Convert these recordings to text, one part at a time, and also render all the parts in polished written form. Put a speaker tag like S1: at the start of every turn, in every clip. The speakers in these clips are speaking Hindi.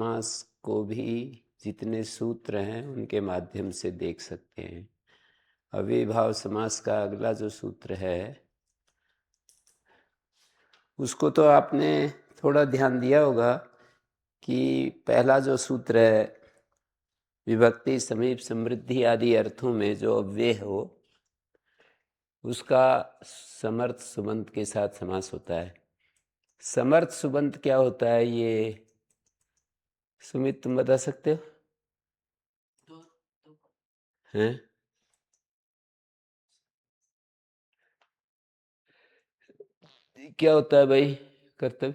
S1: समास को भी जितने सूत्र हैं उनके माध्यम से देख सकते हैं। अव्ययीभाव समास का अगला जो सूत्र है उसको तो आपने थोड़ा ध्यान दिया होगा कि पहला जो सूत्र है विभक्ति समीप समृद्धि आदि अर्थों में जो अव्यय हो उसका समर्थ सुबंत के साथ समास होता है। समर्थ सुबंत क्या होता है ये सुमित तुम बता सकते हो? हैं? क्या होता है भाई कर्तव्य?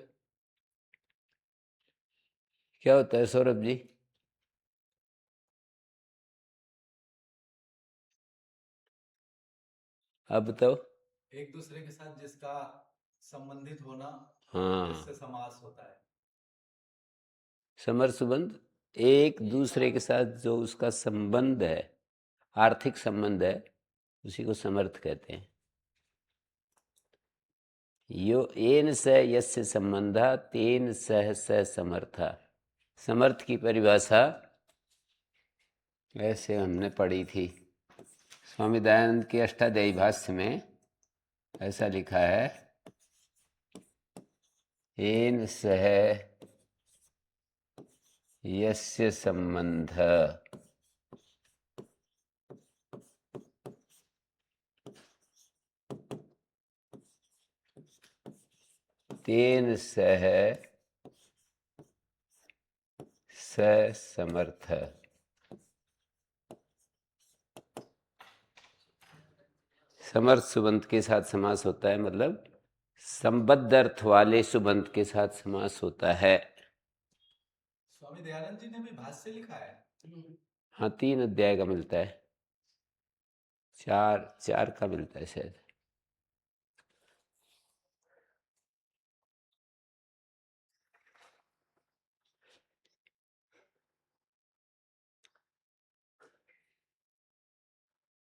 S1: क्या होता है सौरभ जी? आप बताओ।
S2: एक दूसरे के साथ जिसका संबंधित होना,
S1: हाँ,
S2: इससे समास होता है।
S1: समर सुबंध एक दूसरे के साथ जो उसका संबंध है, आर्थिक संबंध है, उसी को समर्थ कहते हैं। यो येन स यस्य संबंधा तेन सह स समर्था। समर्थ की परिभाषा ऐसे हमने पढ़ी थी स्वामी दयानंद के अष्टाध्यायी भाष्य में। ऐसा लिखा है येन सह यस्य संबंध तेन सह स समर्थ। समर्थ सुबंत के साथ समास होता है, मतलब संबद्ध अर्थ वाले सुबंत के साथ समास होता है।
S2: स्वामी दयानंद जी ने भी भाष्य लिखा है।
S1: हाँ, 3 अध्याय का मिलता है, चार का मिलता है शायद।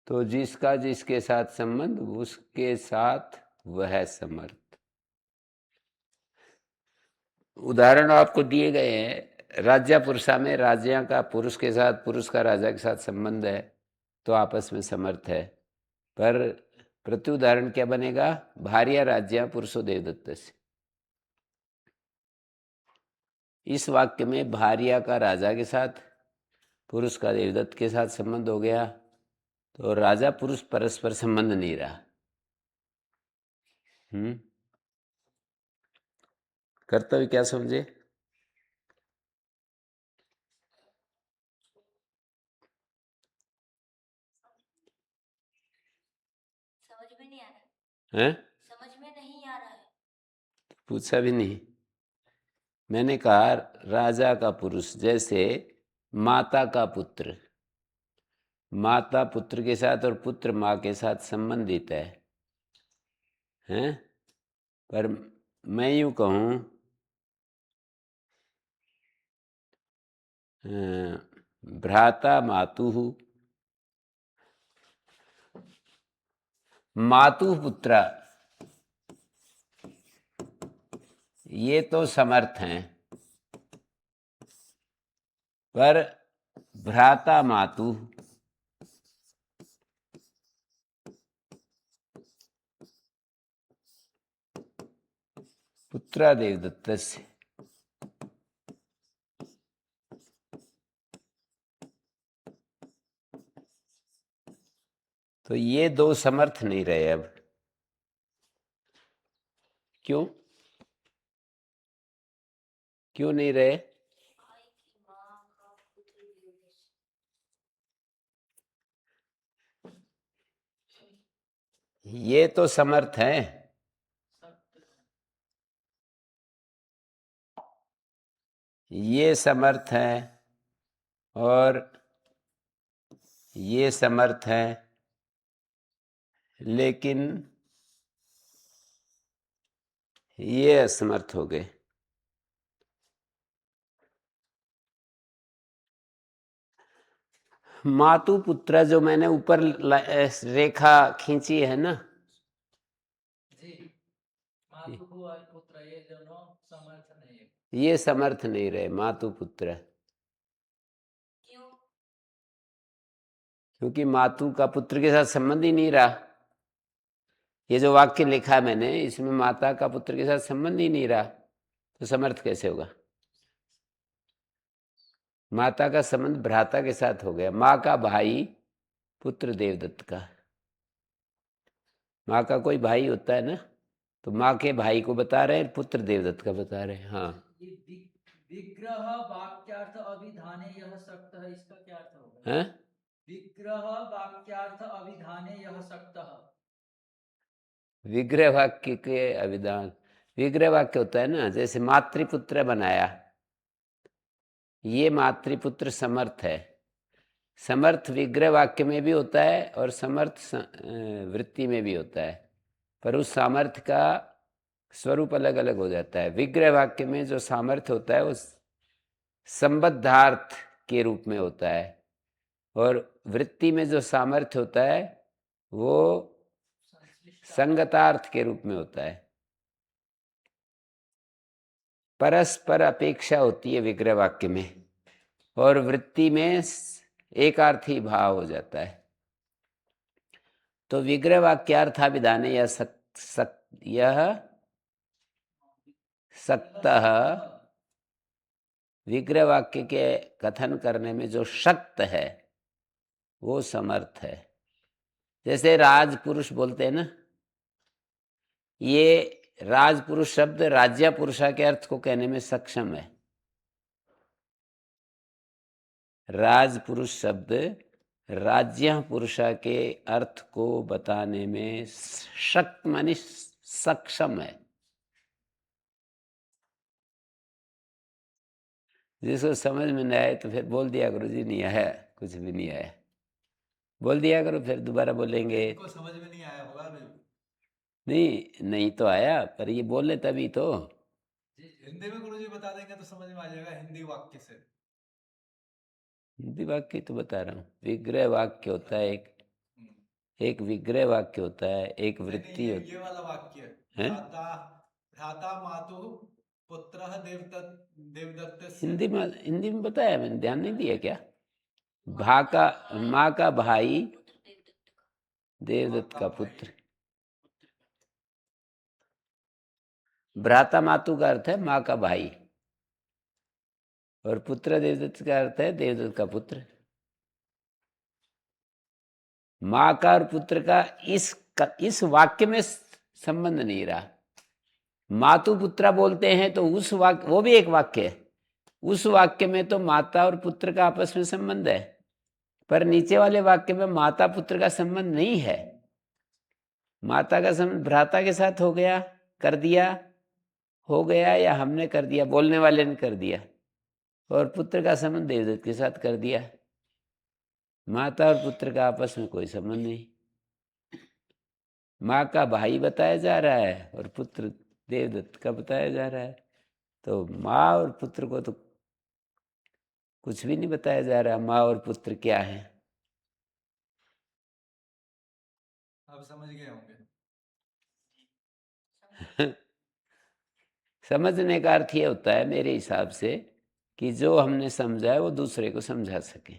S1: तो जिसका जिसके साथ संबंध उसके साथ वह समर्थ। उदाहरण आपको दिए गए हैं। राज्य पुरुषा में राज्य का पुरुष के साथ, पुरुष का राजा के साथ संबंध है तो आपस में समर्थ है। पर प्रति उदाहरण क्या बनेगा? भार्या राज्य पुरुषो देवदत्त से। इस वाक्य में भार्या का राजा के साथ, पुरुष का देवदत्त के साथ संबंध हो गया, तो राजा पुरुष परस्पर संबंध नहीं रहा। कर्तव्य क्या समझे?
S3: समझ में नहीं आ रहा
S1: हैं?
S3: समझ में नहीं आ रहा है।
S1: पूछा भी नहीं। मैंने कहा राजा का पुरुष, जैसे माता का पुत्र, माता पुत्र के साथ और पुत्र माँ के साथ संबंधित है, हैं? पर मैं यूं कहूं भ्राता मातुः मातुः पुत्र, ये तो समर्थ हैं, पर भ्राता मातुः पुत्रा देवदत्तस्य, तो ये दो समर्थ नहीं रहे। अब क्यों क्यों नहीं रहे?
S3: भाई की माँ का पुत्र विदेश।
S1: ये तो समर्थ हैं, ये समर्थ हैं और ये समर्थ हैं, लेकिन ये असमर्थ हो गए। मातु पुत्र जो मैंने ऊपर रेखा खींची है ना,
S2: जी, मातु और पुत्र ये दोनों समर्थ नहीं है।
S1: ये समर्थ नहीं रहे मातु पुत्र,
S3: क्यों?
S1: क्योंकि मातु का पुत्र के साथ संबंध ही नहीं रहा। ये जो वाक्य लिखा है मैंने, इसमें माता का पुत्र के साथ संबंध ही नहीं रहा, तो समर्थ कैसे होगा? माता का संबंध भ्राता के साथ हो गया। माँ का भाई पुत्र देवदत्त का, माँ का कोई भाई होता है ना, तो माँ के भाई को बता रहे हैं, पुत्र देवदत्त का बता रहे हैं। हाँ,
S4: ये विग्रह वाक्यार्थ अभिधाने यह शक्त है, इसका क्या अर्थ होगा?
S1: हैं?
S4: विग्रह वाक्यार्थ अभिधाने यह शक्त है।
S1: विग्रह वाक्य के अभिधान, विग्रह वाक्य होता है ना, जैसे मातृपुत्र बनाया, ये मातृपुत्र समर्थ है। समर्थ विग्रह वाक्य में भी होता है और समर्थ वृत्ति में भी होता है, पर उस सामर्थ्य का स्वरूप अलग अलग हो जाता है। विग्रह वाक्य में जो सामर्थ्य होता है वो संबद्धार्थ के रूप में होता है, और वृत्ति में जो सामर्थ्य होता है वो संगतार्थ के रूप में होता है। परस्पर अपेक्षा होती है विग्रह वाक्य में, और वृत्ति में एकार्थी भाव हो जाता है। तो विग्रह वाक्यार्थाभिधान यह सक्तः, विग्रह वाक्य के कथन करने में जो शक्त है वो समर्थ है। जैसे राजपुरुष बोलते हैं ना, ये राजपुरुष शब्द राज्य पुरुषा के अर्थ को कहने में सक्षम है। राजपुरुष शब्द राज्य पुरुषा के अर्थ को बताने में शक्त मानी सक्षम है। जिसको समझ में नहीं आए तो फिर बोल दिया करो जी नहीं आया, कुछ भी नहीं आया, बोल दिया करो, फिर दोबारा बोलेंगे।
S2: इनको समझ में नहीं आया होगा अभी।
S1: नहीं, नहीं तो आया, पर ये बोले तभी तो।
S2: हिंदी में गुरुजी बता देंगे तो समझ में आ जाएगा, हिंदी वाक्य से।
S1: हिंदी वाक्य तो बता रहा हूँ। विग्रह वाक्य होता है एक,
S2: हम्म।
S1: एक विग्रह वाक्य होता है, एक
S2: नहीं,
S1: वृत्ति
S2: नहीं,
S1: होती
S2: ये वाला वाक्य
S1: है।
S2: भ्राता भ्राता मातु पुत्र देवदत्त देवदत्त
S1: हिंदी में बताया मैंने, ध्यान नहीं दिया क्या? माँ का भाई
S3: पुत्र देवदत्त का।
S1: देवदत्त का पुत्र। भ्राता मातु का अर्थ है माँ का भाई, और पुत्र देवदत्त का अर्थ है देवदत्त का पुत्र। माँ का और पुत्र का इस वाक्य में संबंध नहीं रहा। मातु पुत्रा बोलते हैं तो उस वाक्य, वो भी एक वाक्य है, उस वाक्य में तो माता और पुत्र का आपस में संबंध है, पर नीचे वाले वाक्य में माता पुत्र का संबंध नहीं है। माता का संबंध भ्राता के साथ हो गया, कर दिया, हो गया, या हमने कर दिया, बोलने वाले ने कर दिया, और पुत्र का संबंध देवदत्त के साथ कर दिया। माता और पुत्र का आपस में कोई संबंध नहीं। माँ का भाई बताया जा रहा है और पुत्र देवदत्त का बताया जा रहा है, तो माँ और पुत्र को तो कुछ भी नहीं बताया जा रहा। माँ और पुत्र क्या है?
S2: अब समझ गए होंगे।
S1: समझने का अर्थ ये होता है मेरे हिसाब से कि जो हमने समझा है वो दूसरे को समझा सके।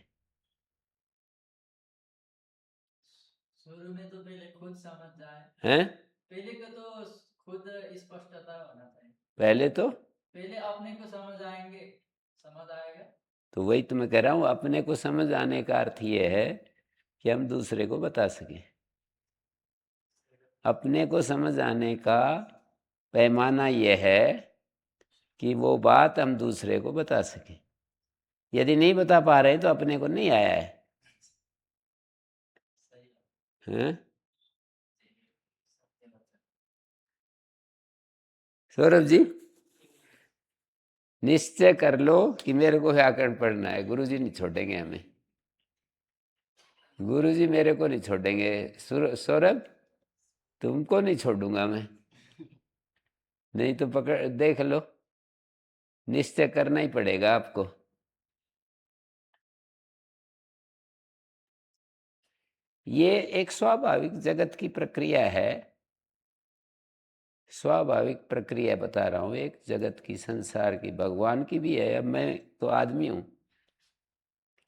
S4: शुरू में तो पहले खुद समझ जाए,
S1: हैं?
S4: पहले का तो खुद स्पष्टता होना चाहिए।
S1: पहले
S4: अपने को समझ आएगा।
S1: तो वही तो मैं कह रहा हूँ, अपने को समझ आने का अर्थ ये है कि हम दूसरे को बता सकें। अपने को समझ आने का पैमाना यह है कि वो बात हम दूसरे को बता सकें। यदि नहीं बता पा रहे तो अपने को नहीं आया है। हैं? सौरभ जी, निश्चय कर लो कि मेरे को व्याकरण पढ़ना है, गुरुजी नहीं छोड़ेंगे हमें, गुरुजी मेरे को नहीं छोड़ेंगे। सौरभ, तुमको नहीं छोड़ूंगा मैं, नहीं तो पकड़ देख लो, निश्चय करना ही पड़ेगा आपको। ये एक स्वाभाविक जगत की प्रक्रिया है। स्वाभाविक प्रक्रिया बता रहा हूँ, एक जगत की, संसार की, भगवान की भी है। अब मैं तो आदमी हूँ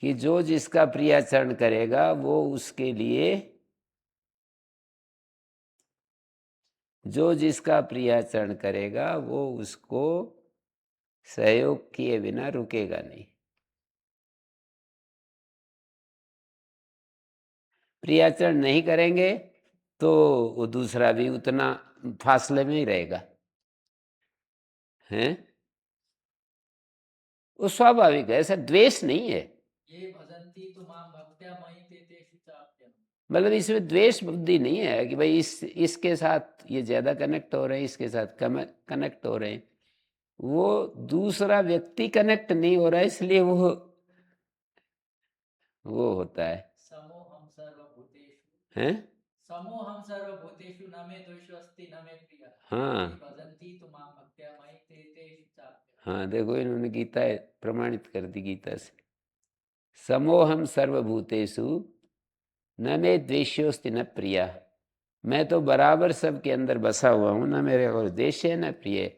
S1: कि जो जिसका प्रियाचरण करेगा वो उसके लिए, जो जिसका प्रियाचरण करेगा वो उसको सहयोग किए बिना रुकेगा नहीं। प्रियाचरण नहीं करेंगे तो वो दूसरा भी उतना फासले में ही रहेगा, हैं? वो स्वाभाविक है, ऐसा द्वेष नहीं है।
S4: ये भजन्ति तु मां भक्त्या मयि ते तेषु चाप्यहम्।
S1: मतलब इसमें द्वेष बुद्धि नहीं है कि भाई इसके साथ ये ज्यादा कनेक्ट हो रहे हैं, इसके साथ कम कनेक्ट हो रहे हैं। वो दूसरा व्यक्ति कनेक्ट नहीं हो रहा है, इसलिए वो होता है,
S4: समोहम सर्वभूतेषु,
S1: हैं?
S4: समोहम सर्वभूतेषु न मे द्वेषोऽस्ति न मे प्रियः।
S1: हाँ
S4: ये भजन्ति तु मां भक्त्या मयि ते तेषु चाप्यहम्।
S1: हाँ, देखो इन्होंने गीता प्रमाणित कर दी गीता से। समोहम सर्वभूतेषु न मे द्वेष्योस्ति न प्रिया। मैं तो बराबर सबके अंदर बसा हुआ हूं, न मेरे और द्वेष है न प्रिय।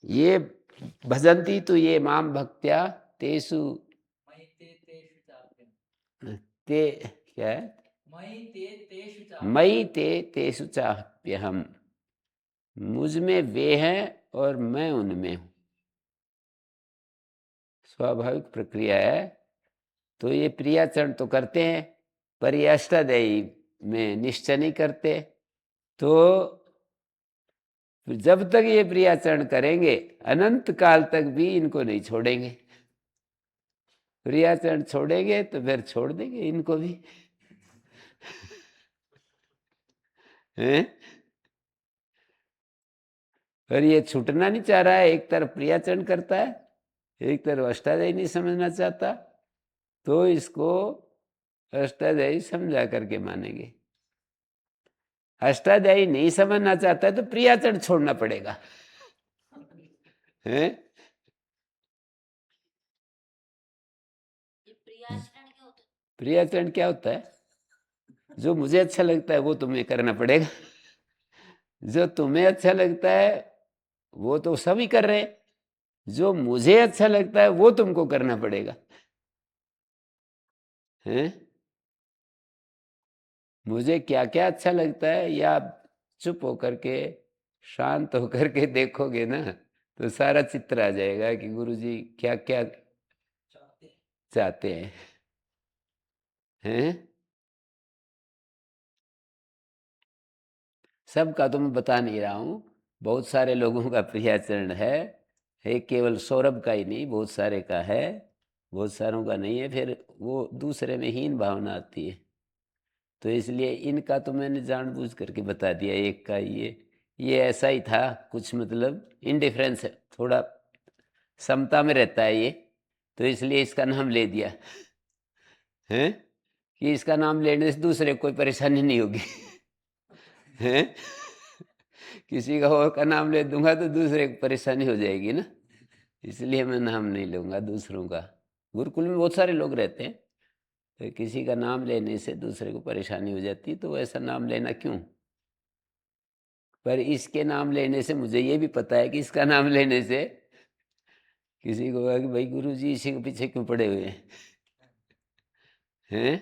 S1: ये भजंती तो ये माम भक्त्या तेसु,
S4: मयि ते तेषु चाप्यहम्।
S1: ते क्या है?
S4: मयि ते तेषु चाप्यहम्।
S1: मयि ते तेसु चाप्यहम। मुझ में वे हैं और मैं उनमें हूं। स्वाभाविक प्रक्रिया है। तो ये प्रियाचरण तो करते हैं, पर ये अष्टाध्यायी में निश्चय नहीं करते। तो जब तक ये प्रियाचरण करेंगे अनंत काल तक भी इनको नहीं छोड़ेंगे। प्रियाचरण छोड़ेंगे तो फिर छोड़ देंगे इनको भी, हैं? पर ये छूटना नहीं चाह रहा है, एक तरफ प्रियाचरण करता है, एक तरफ अष्टाध्यायी नहीं समझना चाहता, तो इसको अष्टाध्यायी समझा करके मानेंगे। अष्टाध्यायी नहीं समझना चाहता है तो प्रियाचरण छोड़ना पड़ेगा, हैं?
S3: ये प्रियाचरण क्या होता है?
S1: प्रियाचरण क्या होता है? जो मुझे अच्छा लगता है वो तुम्हें करना पड़ेगा, जो तुम्हें अच्छा लगता है वो तो सभी कर रहे हैं, जो मुझे अच्छा लगता है वो तुमको करना पड़ेगा, हैं? मुझे क्या क्या अच्छा लगता है, या चुप होकर के शांत होकर के देखोगे ना तो सारा चित्र आ जाएगा कि गुरुजी क्या क्या चाहते हैं, हैं? सबका तो मैं बता नहीं रहा हूँ, बहुत सारे लोगों का प्रियाचरण है केवल सौरभ का ही नहीं, बहुत सारे का है, बहुत सारों का नहीं है, फिर वो दूसरे में हीन भावना आती है। तो इसलिए इनका तो मैंने जानबूझ करके बता दिया। एक का ये ऐसा ही था, कुछ मतलब इनडिफरेंस है, थोड़ा समता में रहता है ये, तो इसलिए इसका नाम ले दिया, हैं? कि इसका नाम लेने से दूसरे को कोई परेशानी नहीं होगी, हैं? किसी का और का नाम ले दूंगा तो दूसरे को परेशानी हो जाएगी ना, इसलिए मैं नाम नहीं लूंगा दूसरों का। गुरुकुल में बहुत सारे लोग रहते हैं, तो किसी का नाम लेने से दूसरे को परेशानी हो जाती है, तो ऐसा नाम लेना क्यों? पर इसके नाम लेने से मुझे ये भी पता है कि इसका नाम लेने से किसी को कहा कि भाई गुरु जी इसी के पीछे क्यों पड़े हुए हैं?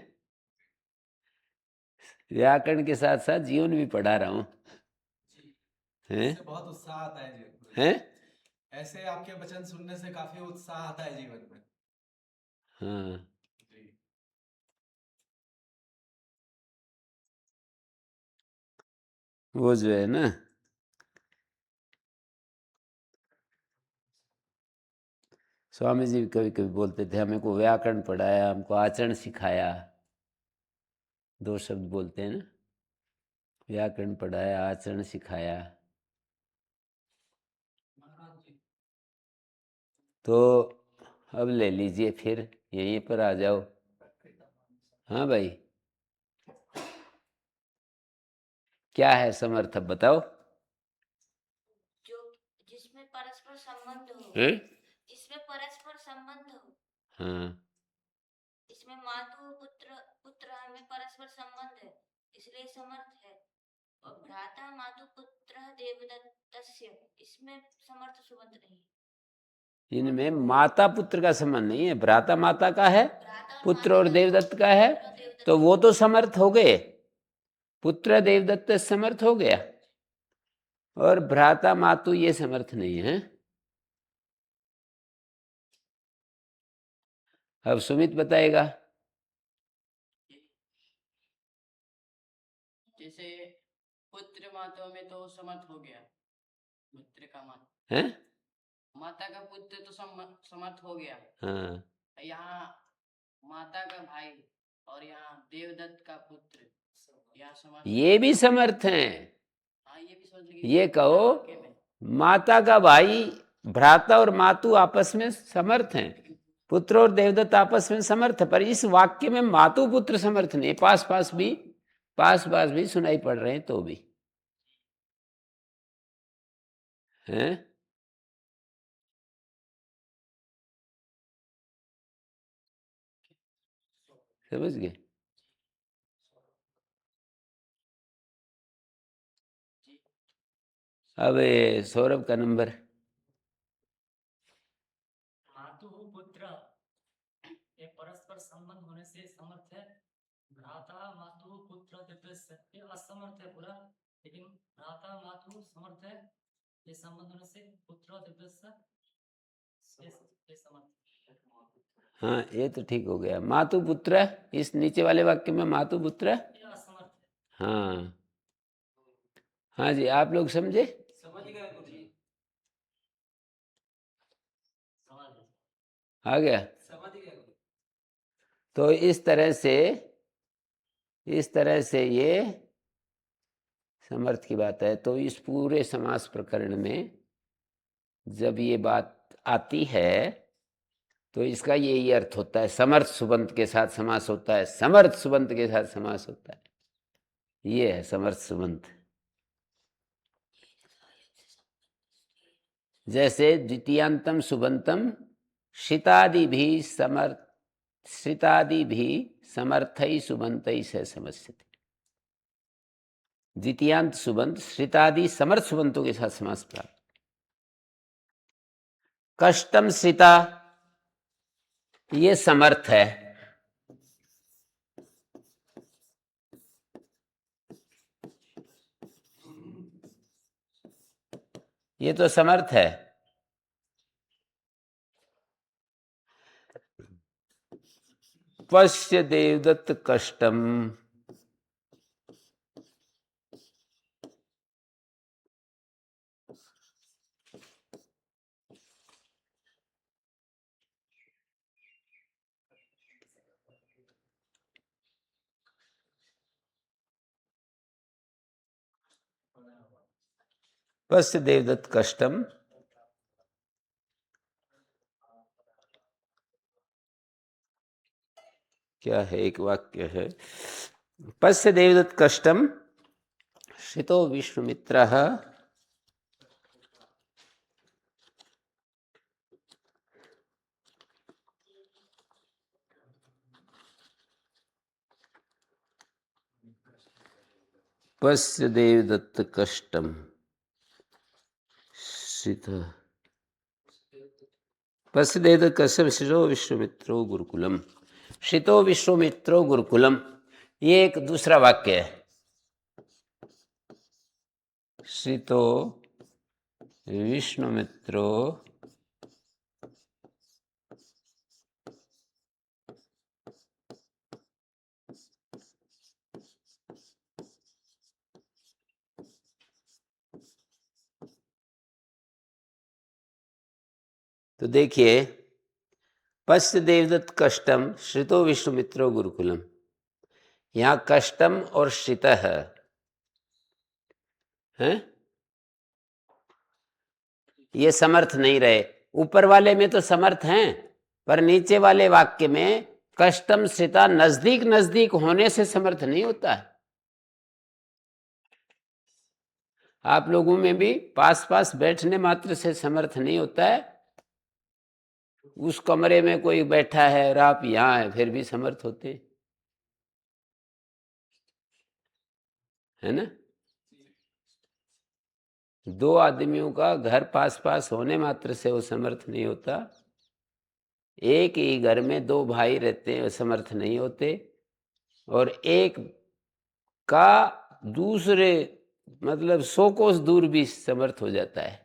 S1: व्याकरण के साथ साथ जीवन भी पढ़ा रहा हूँ, हैं?
S2: इससे बहुत उत्साह आता है जीवन में।
S1: हैं?
S2: ऐसे आपके वचन सुनने से काफी उत्साह आता है जीवन में।
S1: हाँ,
S2: जी।
S1: वो जो है ना, स्वामी जी कभी कभी बोलते थे, हमें को व्याकरण पढ़ाया, हमको आचरण सिखाया, दो शब्द बोलते हैं ना, व्याकरण पढ़ाया, आचरण सिखाया।
S4: महाराज जी,
S1: तो अब ले लीजिए, फिर यहीं पर आ जाओ। हाँ भाई, क्या है समर्थ, अब बताओ।
S3: जो जिसमें परस्पर संबंध हो,
S1: हैं?
S3: जिसमें परस्पर संबंध हो,
S1: हाँ,
S3: इसमें मातु पुत्र पुत्र में परस्पर संबंध है, इसलिए समर्थ है। भ्राता मातु पुत्र देवदत्तस्य, इसमें समर्थ सुबंत नहीं है।
S1: इनमें माता पुत्र का संबंध नहीं है, भ्राता माता का है,
S3: भ्राता
S1: पुत्र और
S3: माता
S1: देवदत्त का है,
S3: पुत्र और देवदत्त
S1: तो वो तो समर्थ हो गए, पुत्र देवदत्त समर्थ हो गया, और भ्राता मातु ये समर्थ नहीं है। अब सुमित बताएगा।
S5: जैसे पुत्र माता में तो समर्थ हो गया, पुत्र का माता,
S1: हैं?
S5: माता का पुत्र तो समर्थ हो गया।
S1: हाँ,
S5: यहाँ माता का भाई और यहाँ देवदत्त का पुत्र, यहाँ समर्थ।
S1: ये भी समर्थ हैं।
S5: हाँ, ये भी समझ गए।
S1: ये कहो
S5: वाक्य में
S1: माता का भाई भ्राता और मातु आपस में समर्थ हैं, पुत्र और देवदत्त आपस में समर्थ है, पर इस वाक्य में मातु पुत्र समर्थ नहीं। पास पास भी सुनाई पड़ रहे हैं तो भी हैं। समझ गए? अब सौरभ का नंबर।
S6: मातु पुत्र ये परस्पर संबंध होने से समर्थ है। भ्राता मातु पुत्र दिव्य ये असमर्थ है पूरा, लेकिन भ्राता मातु समर्थ है, ये संबंध होने से पुत्र दिव्य ये समर्थ।
S1: हाँ, ये तो ठीक हो गया। मातु पुत्र, इस नीचे वाले वाक्य में मातु पुत्र,
S6: ये असमर्थ है।
S1: हाँ हाँ जी, आप लोग समझे?
S4: समझ गए गुरुजी,
S6: समझ
S1: आ गया?
S4: समझ गए गुरुजी।
S1: तो इस तरह से ये समर्थ की बात है। तो इस पूरे समास प्रकरण में जब ये बात आती है तो इसका यही अर्थ होता है, समर्थ सुबंत के साथ समास होता है, समर्थ सुबंत के साथ समास होता है। ये है समर्थ सुबंत। जैसे द्वितीयांतम सुबंतम श्रितादि भी समर्थई सुबंतई से समस्यते। द्वितीयांत सुबंत श्रितादि समर्थ सुबंतों के साथ समास प्राप्त। कष्टम श्रिता ये समर्थ है, ये तो समर्थ है। पश्य देवदत्त कष्टम, पश्य देवदत्त कष्टम, क्या है, एक वाक्य है, पश्य देवदत्त कष्टम श्रितो विश्वामित्रः पश्य देवदत्त कष्टम श्रितो, पश्य देवदत्त कष्टम श्रितो विश्वामित्रो गुरुकुलम, श्रितो विश्वामित्रो गुरुकुलम, ये एक दूसरा वाक्य है। श्रितो विश्वामित्रो तो देखिए, पश्य देवदत्त कष्टम श्रितो विश्वामित्रो गुरुकुलम, यहाँ कष्टम और श्रित है, ये समर्थ नहीं रहे। ऊपर वाले में तो समर्थ हैं, पर नीचे वाले वाक्य में कष्टम श्रिता नजदीक नजदीक होने से समर्थ नहीं होता है। आप लोगों में भी पास पास बैठने मात्र से समर्थ नहीं होता है। उस कमरे में कोई बैठा है और आप यहाँ है, फिर भी समर्थ होते, है ना? दो आदमियों का घर पास पास होने मात्र से वो समर्थ नहीं होता। एक ही घर में दो भाई रहते हैं, समर्थ नहीं होते। और एक का दूसरे मतलब 100 कोस दूर भी समर्थ हो जाता है।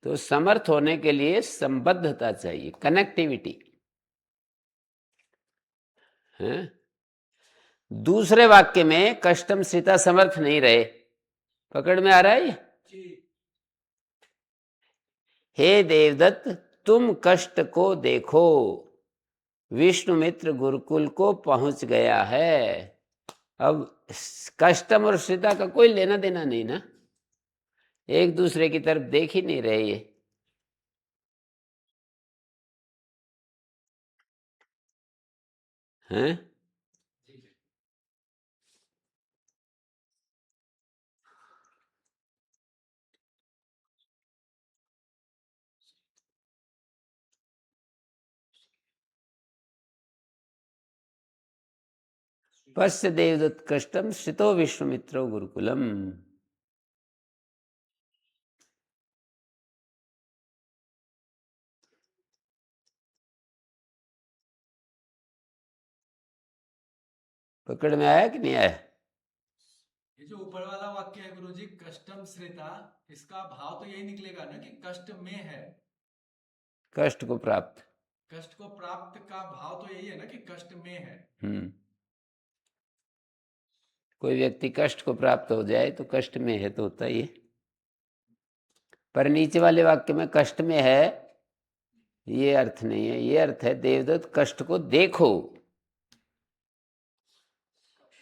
S1: तो समर्थ होने के लिए संबद्धता चाहिए, कनेक्टिविटी है। दूसरे वाक्य में कष्टम सीता समर्थ नहीं रहे, पकड़ में आ रहा है ये? हे देवदत्त तुम कष्ट को देखो, विष्णुमित्र गुरुकुल को पहुंच गया है। अब कष्टम और सीता का कोई लेना देना नहीं ना, एक दूसरे की तरफ देख ही नहीं रहे ये। हैं? पश्य देवदत्त कष्टम स्थितो विश्वमित्रो गुरुकुलम। पकड़ में आया कि नहीं आया?
S2: ये जो ऊपर वाला वाक्य है गुरुजी, कष्टम श्रेता, इसका भाव तो यही निकलेगा ना कि कष्ट में है।
S1: कष्ट को प्राप्त।
S2: कष्ट को प्राप्त का भाव तो यही है ना कि कष्ट में है।
S1: कोई व्यक्ति कष्ट को प्राप्त हो जाए तो कष्ट में है तो होता ही है। पर नीचे वाले वाक्य में कष्ट में है ये अर्थ नहीं है, ये अर्थ है देवदत्त कष्ट को देखो,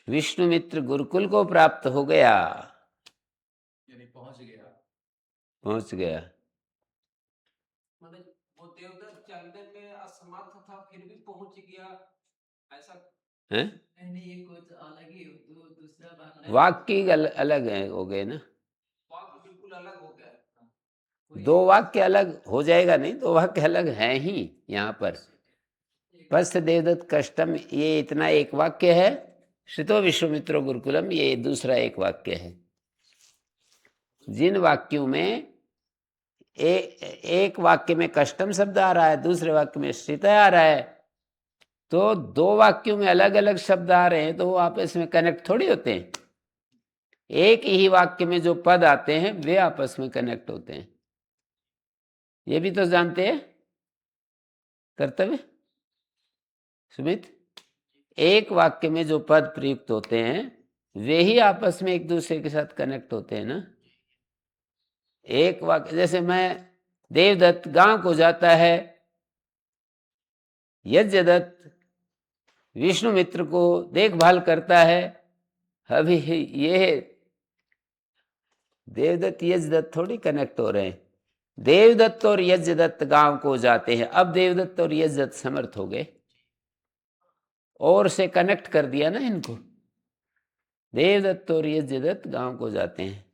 S1: विष्णुमित्र गुरुकुल को प्राप्त हो गया,
S2: यानी पहुंच गया।
S1: पहुंच गया।
S7: मतलब वो देवदत्त चलने में असमर्थ था फिर भी पहुंच गया, ऐसा
S1: है?
S4: नहीं, ये कुछ अलग ही दूसरा बात है।
S1: वाक्य अलग है, हो गए ना,
S7: वाक्य बिल्कुल अलग हो गया।
S1: दो वाक्य अलग हो जाएगा नहीं, दो वाक्य अलग हैं ही यहाँ पर। पश्च देवदत्त कष्टम ये इतना एक वाक्य है, श्रितो विश्वमित्रो गुरुकुलम ये दूसरा एक वाक्य है। जिन वाक्यों में एक वाक्य में कष्टम शब्द आ रहा है, दूसरे वाक्य में श्रित आ रहा है, तो दो वाक्यों में अलग अलग शब्द आ रहे हैं तो वो आपस में कनेक्ट थोड़ी होते हैं। एक ही वाक्य में जो पद आते हैं वे आपस में कनेक्ट होते हैं, ये भी तो जानते हैं कर्तव्य सुमित। एक वाक्य में जो पद प्रयुक्त होते हैं वे ही आपस में एक दूसरे के साथ कनेक्ट होते हैं ना। एक वाक्य जैसे मैं देवदत्त गांव को जाता है, यज्ञदत्त विष्णुमित्र को देखभाल करता है। अभी ये देवदत्त यज्ञदत्त थोड़ी कनेक्ट हो रहे हैं। देवदत्त और यज्ञदत्त गांव को जाते हैं, अब देवदत्त और यज्ञदत्त समर्थ हो गए और से कनेक्ट कर दिया ना इनको। देवदत्त और यज्ञदत्त गांव को जाते हैं,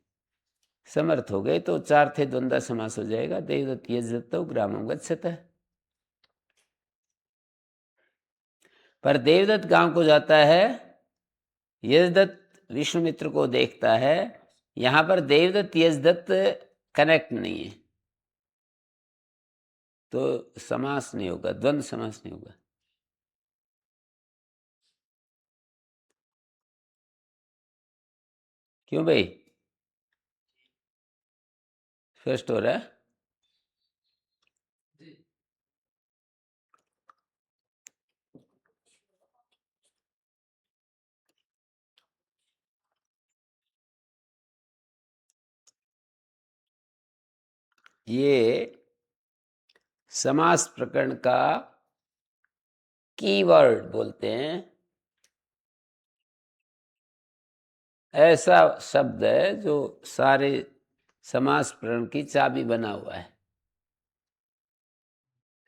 S1: समर्थ हो गए तो चार थे द्वंद्व समास हो जाएगा। देवदत्त यज्ञदत्त ग्रामम गच्छतः। पर देवदत्त गांव को जाता है, यज्ञदत्त विष्णुमित्र को देखता है। यहां पर देवदत्त यज्ञदत्त कनेक्ट नहीं है तो समास नहीं होगा, द्वंद्व समास नहीं होगा। क्यों भाई, स्पष्ट हो रहा है? ये समास प्रकरण का कीवर्ड बोलते हैं। ऐसा शब्द है जो सारे समास प्रकरण की चाबी बना हुआ है।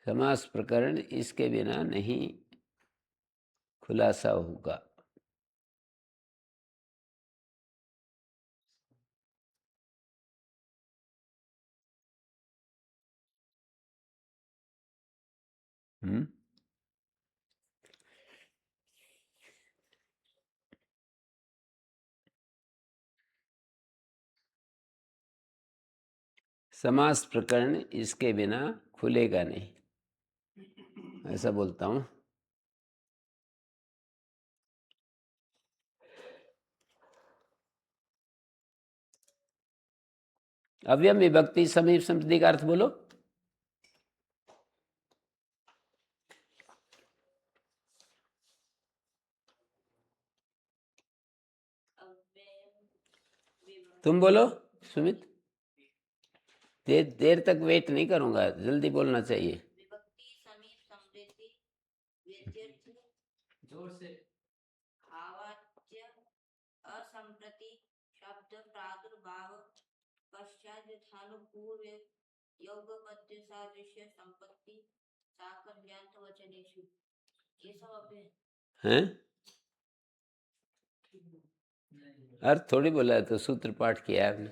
S1: समास प्रकरण इसके बिना नहीं खुलासा होगा। हम्म। समास प्रकरण इसके बिना खुलेगा नहीं, ऐसा बोलता हूँ। अव्यय विभक्ति समीप संप्रति का अर्थ बोलो। तुम बोलो सुमित, देर तक वेट नहीं करूंगा, जल्दी बोलना चाहिए।
S3: विभक्ति समीप समृद्धि व्यत्यर्थ
S4: जोर से।
S3: भावाच्य असंप्रति शब्द प्रादुर्भाव पश्चात यथानुपूर्व योगपद्य सादृश्य संपत्ति साकर्ण्यांत वचनेषु, ये सब अव्यय
S1: हैं? अर्थ थोड़ी बोला है, तो सूत्र पाठ किया है आपने।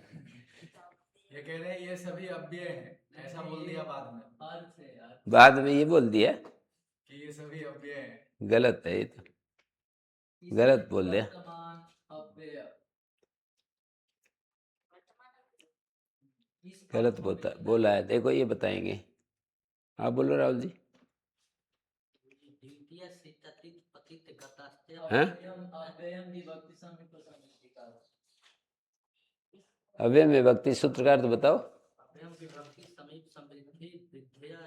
S2: ये कह रहे हैं ये सभी अव्यय हैं, ऐसा बोल दिया बाद में
S4: अर्थ है यार।
S1: बाद में ये बोल दिया,
S2: कि ये सभी अव्यय हैं।
S1: गलत है ये तो, गलत बोल दिया।
S4: वर्तमान अव्यय। इस
S1: गलत
S4: अर्थों
S1: बोलता
S4: में
S1: बोला है, देखो ये बताएंगे। आप बोलो राहुल जी।
S4: द्वितीय से तथित पतित गतास्ते
S1: हैं?
S4: अव्ययम विभक्ति समीप समृद्धि का अर्थ।
S1: अव्यय विभक्ति सूत्र का अर्थ बताओ।
S4: अव्ययम विभक्ति समीप समृद्धि विद्या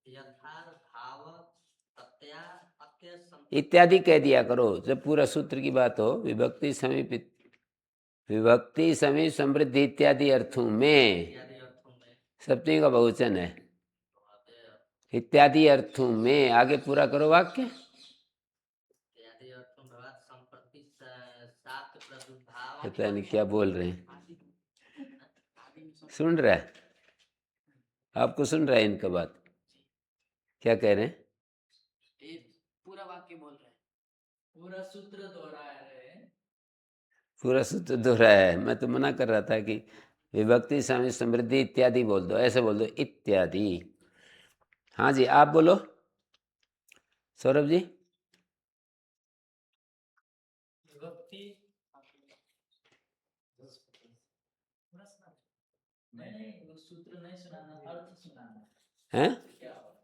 S4: यथार भाव प्रत्यय अत्य
S1: इत्यादि कह दिया करो जब पूरा सूत्र की बात हो। विभक्ति समीप समृद्धि इत्यादि अर्थों में, सप्तमी का बहुवचन है। इत्यादि अर्थों में आगे पूरा करो वाक्य। पता नहीं क्या बोल रहे हैं, सुन रहा है आपको, सुन रहा है इनका बात, क्या कह रहे हैं?
S5: ये पूरा वाक्य बोल रहे हैं,
S4: पूरा सूत्र दोहरा रहे हैं।
S1: पूरा सूत्र दोहराया है। मैं तो मना कर रहा था कि विभक्ति समीप समृद्धि इत्यादि बोल दो, ऐसे बोल दो इत्यादि। हाँ जी आप बोलो सौरभ जी।
S6: विभक्ति
S4: नहीं वो सूत्र नहीं सुनाना, अर्थ सुनाना
S1: हैं?
S4: क्या होगा?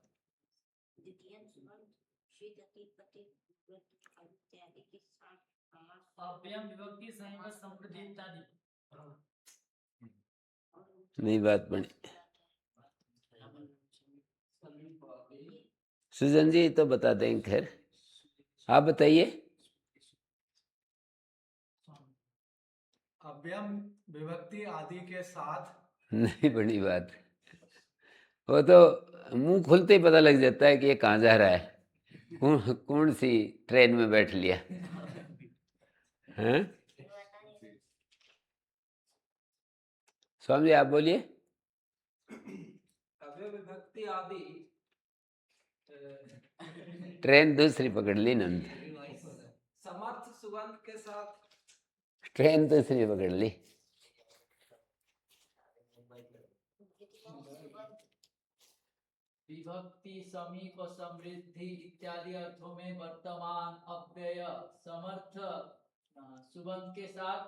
S3: द्वितीय संबंध शीतति पति इत्यादि के साथ समास
S6: अव्ययम विभक्ति समीप संप्रति इत्यादि।
S1: नहीं बात बनी। सुजन जी तो बता देंगे, खैर आप बताइए।
S2: अव्यय विभक्ति आदि के साथ
S1: नहीं बड़ी बात, वो तो मुंह खुलते ही पता लग जाता है कि ये कहाँ जा रहा है, कौन सी ट्रेन में बैठ लिया हैं? स्वामी जी आप बोलिए।
S7: अव्यय विभक्ति आदि
S1: ट्रेन दूसरी पकड़ ली नंद,
S7: समर्थ सुबंध के साथ
S1: ट्रेन दूसरी पकड़ ली।
S4: विभक्ति समीप समृद्धि इत्यादि अर्थों में वर्तमान अव्यय समर्थ सुबंध के साथ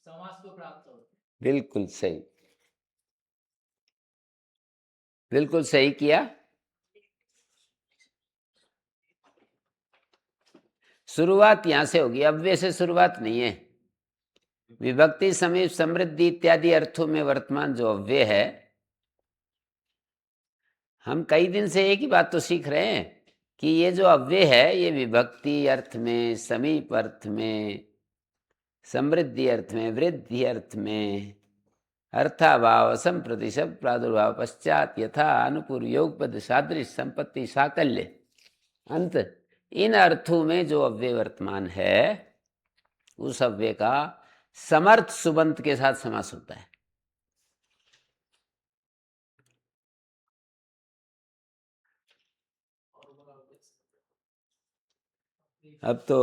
S4: समास को प्राप्त होते।
S1: बिल्कुल सही, बिल्कुल सही किया। शुरुआत यहां से होगी, अव्यय से शुरुआत नहीं है। विभक्ति समीप समृद्धि इत्यादि अर्थों में वर्तमान जो अव्यय है, हम कई दिन से एक ही बात तो सीख रहे हैं कि ये जो अव्यय है ये विभक्ति अर्थ में, समीप अर्थ में, समृद्धि अर्थ में, वृद्धि अर्थ में, अर्थाभाव असंप्रति शब्द प्रादुर्भाव पश्चात यथा अनुपूर्व योगपद सादृश संपत्ति साकल्य अंत, इन अर्थों में जो अव्यय वर्तमान है उस अव्यय का समर्थ सुबंत के साथ समास होता है। अब तो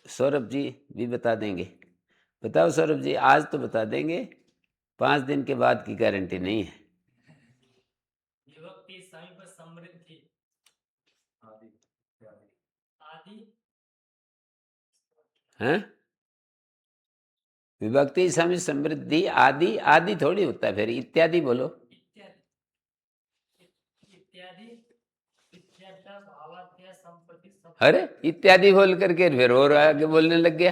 S1: सौरभ जी भी बता देंगे। बताओ सौरभ जी, आज तो बता देंगे, 5 दिन के बाद की गारंटी नहीं है।
S6: विभक्ति समीप समृद्धि आदि
S1: हैं? विभक्ति समिति समृद्धि आदि, आदि थोड़ी होता है, फिर इत्यादि बोलो।
S6: इत्यादि इत्यादि इत्यादि भावार्थ्य संपत्ति सब।
S1: अरे इत्यादि बोल करके फिर और आगे बोलने लग गया।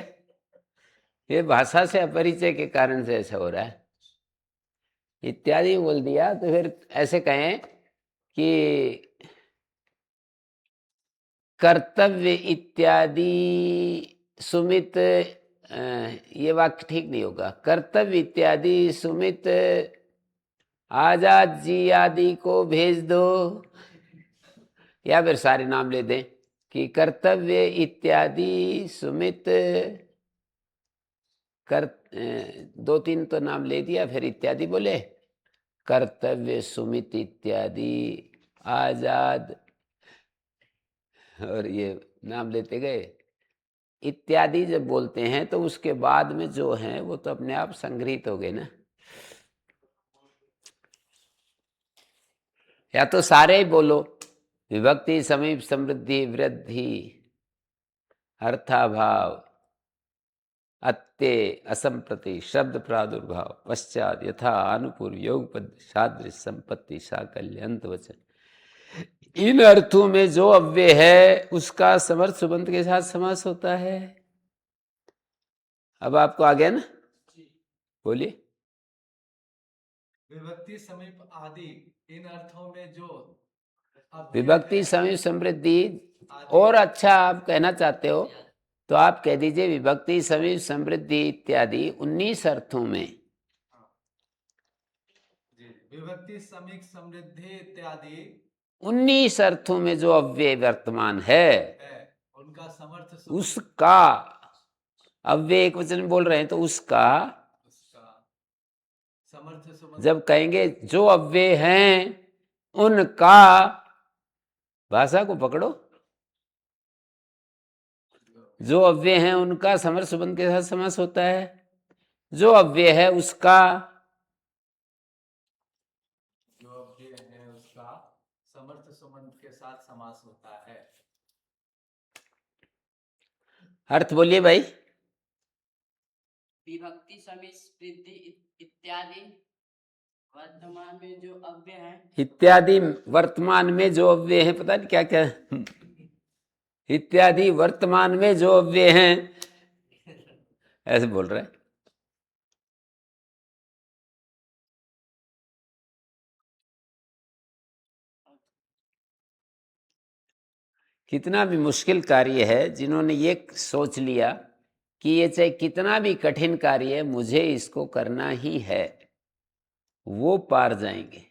S1: ये भाषा से अपरिचय के कारण से ऐसा हो रहा है। इत्यादि बोल दिया तो फिर ऐसे कहें कि कर्तव्य इत्यादि सुमित, ये वाक्य ठीक नहीं होगा। कर्तव्य इत्यादि सुमित आजाद जी आदि को भेज दो, या फिर सारे नाम ले दें कि कर्तव्य इत्यादि सुमित कर, 2-3 तो नाम ले दिया, फिर इत्यादि बोले। कर्तव्य सुमित इत्यादि आजाद, और ये नाम लेते गए। इत्यादि जब बोलते हैं तो उसके बाद में जो है वो तो अपने आप संग्रहित हो गए ना। या तो सारे ही बोलो, विभक्ति समीप समृद्धि वृद्धि अर्थाभाव अत्य असंप्रति शब्द प्रादुर्भाव पश्चात यथा अनुपूर्व योगपद सादृश संपत्ति साकल्य अंतवचन, इन अर्थों में जो अव्यय है उसका समर्थ सुबंत के साथ समास होता है। अब आपको आ गया ना, बोलिए।
S2: विभक्ति समीप आदि इन अर्थों में जो
S1: विभक्ति समीप समृद्धि,
S2: आदि।
S1: और अच्छा आप कहना चाहते हो तो आप कह दीजिए विभक्ति समीप समृद्धि इत्यादि 19 अर्थों में।
S2: जी, विभक्ति समीप समृद्धि इत्यादि
S1: 19 अर्थों में जो अव्यय वर्तमान है
S2: उनका समर्थ
S1: उसका, अव्यय एक वचन में बोल रहे हैं तो उसका
S2: समर्थ सुबंत,
S1: जब कहेंगे जो अव्यय हैं उनका, भाषा को पकड़ो, जो अव्यय हैं उनका समर्थ सुबंत के साथ समास होता है। जो अव्यय है उसका,
S2: जो अव्यय है उसका समर्थ सुबंत के साथ समास होता है।
S1: अर्थ बोलिए भाई।
S5: विभक्ति समृद्धि इत्यादि वर्तमान में जो अव्यय है,
S1: इत्यादि वर्तमान में जो अव्यय है, पता नहीं क्या क्या, इत्यादि वर्तमान में जो अव्यय हैं, ऐसे बोल रहे हैं। कितना भी मुश्किल कार्य है, जिन्होंने ये सोच लिया कि ये चाहे कितना भी कठिन कार्य है मुझे इसको करना ही है, वो पार जाएंगे।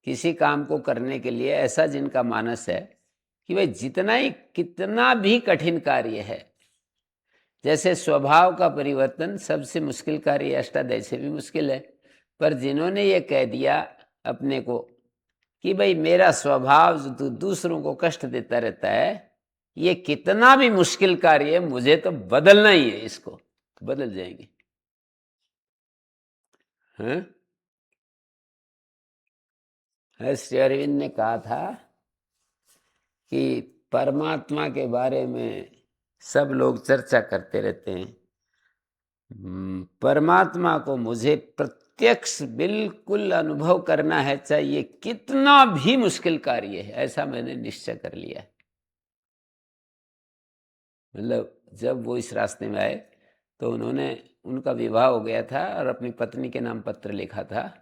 S1: किसी काम को करने के लिए ऐसा जिनका मानस है कि भाई जितना ही कितना भी कठिन कार्य है, जैसे स्वभाव का परिवर्तन सबसे मुश्किल कार्य अष्टाध्यायी से भी मुश्किल है, पर जिन्होंने ये कह दिया अपने को कि भाई मेरा स्वभाव जो दूसरों को कष्ट देता रहता है, ये कितना भी मुश्किल कार्य है मुझे तो बदलना ही है, इसको बदल जाएंगे। हैं? श्री अरविंद ने कहा था कि परमात्मा के बारे में सब लोग चर्चा करते रहते हैं, परमात्मा को मुझे प्रत्यक्ष बिल्कुल अनुभव करना है, चाहिए कितना भी मुश्किल कार्य है, ऐसा मैंने निश्चय कर लिया है। मतलब जब वो इस रास्ते में आए तो उन्होंने, उनका विवाह हो गया था और अपनी पत्नी के नाम पत्र लिखा था।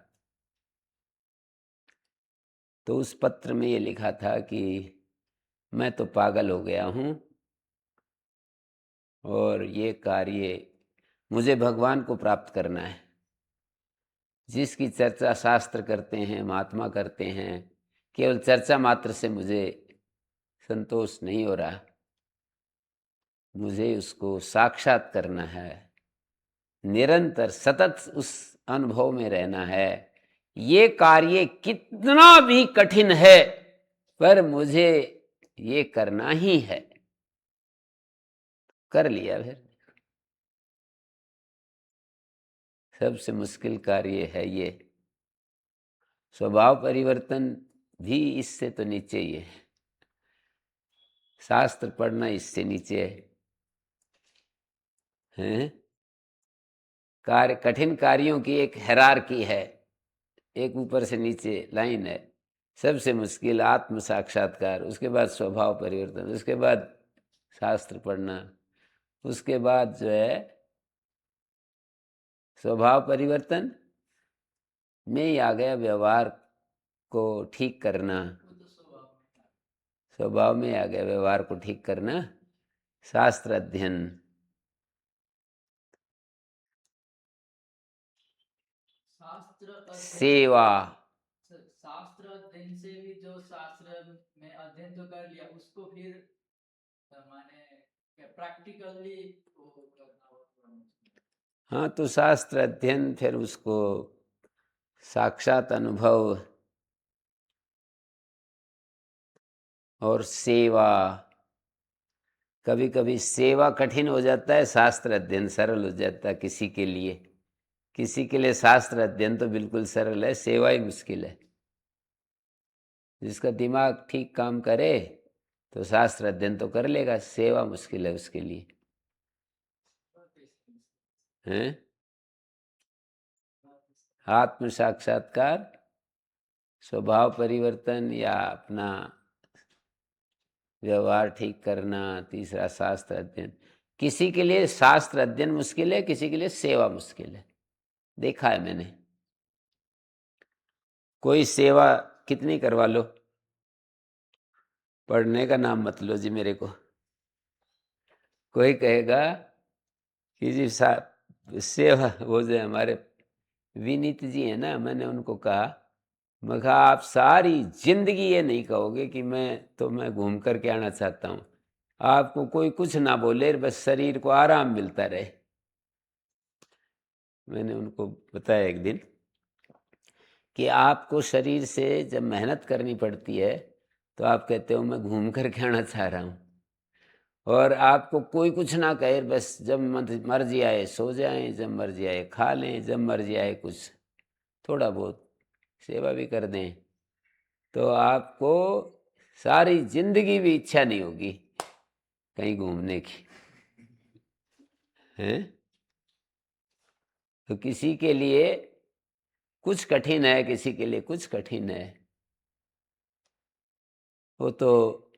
S1: तो उस पत्र में ये लिखा था कि मैं तो पागल हो गया हूँ और ये कार्य मुझे भगवान को प्राप्त करना है। जिसकी चर्चा शास्त्र करते हैं, महात्मा करते हैं, केवल चर्चा मात्र से मुझे संतोष नहीं हो रहा, मुझे उसको साक्षात करना है, निरंतर सतत उस अनुभव में रहना है। ये कार्य कितना भी कठिन है पर मुझे ये करना ही है। कर लिया फिर। सबसे मुश्किल कार्य है ये। स्वभाव परिवर्तन भी इससे तो नीचे ही है, शास्त्र पढ़ना इससे नीचे है। हैं? कार्य, कठिन कार्यों की एक हायरार्की है, एक ऊपर से नीचे लाइन है। सबसे मुश्किल आत्म साक्षात्कार, उसके बाद स्वभाव परिवर्तन, उसके बाद शास्त्र पढ़ना, उसके बाद जो है स्वभाव परिवर्तन में ही आ गया व्यवहार को ठीक करना,
S4: वो तो स्वभाव में।
S1: स्वभाव में आ गया व्यवहार को ठीक करना, शास्त्र अध्ययन,
S4: शास्त्र अध्ययन,
S1: सेवा।
S4: शास्त्र अध्ययन से भी जो शास्त्र में अध्ययन तो कर लिया, उसको फिर माने प्रैक्टिकली वो करना होगा।
S1: हाँ, तो शास्त्र अध्ययन, फिर उसको साक्षात अनुभव और सेवा। कभी कभी सेवा कठिन हो जाता है, शास्त्र अध्ययन सरल हो जाता है किसी के लिए। किसी के लिए शास्त्र अध्ययन तो बिल्कुल सरल है, सेवा ही मुश्किल है। जिसका दिमाग ठीक काम करे तो शास्त्र अध्ययन तो कर लेगा, सेवा मुश्किल है उसके लिए, हैं? आत्म साक्षात्कार, स्वभाव परिवर्तन या अपना व्यवहार ठीक करना, तीसरा शास्त्र अध्ययन। किसी के लिए शास्त्र अध्ययन मुश्किल है, किसी के लिए सेवा मुश्किल है, देखा है मैंने। कोई सेवा कितनी करवा लो, पढ़ने का नाम मत लो जी मेरे को। कोई कहेगा कि जी सेवा, वो जो हमारे विनीत जी है ना, मैंने उनको कहा, मैं कहा आप सारी जिंदगी ये नहीं कहोगे कि मैं घूम करके आना चाहता हूँ, आपको कोई कुछ ना बोले, बस शरीर को आराम मिलता रहे। मैंने उनको बताया एक दिन कि आपको शरीर से जब मेहनत करनी पड़ती है तो आप कहते हो मैं घूम करके आना चाह रहा हूँ, और आपको कोई कुछ ना कहे, बस जब मर्जी आए सो जाएं, जब मर्जी आए खा लें, जब मर्जी आए कुछ थोड़ा बहुत सेवा भी कर दें, तो आपको सारी जिंदगी भी इच्छा नहीं होगी कहीं घूमने की, हैं? तो किसी के लिए कुछ कठिन है, किसी के लिए कुछ कठिन है, वो तो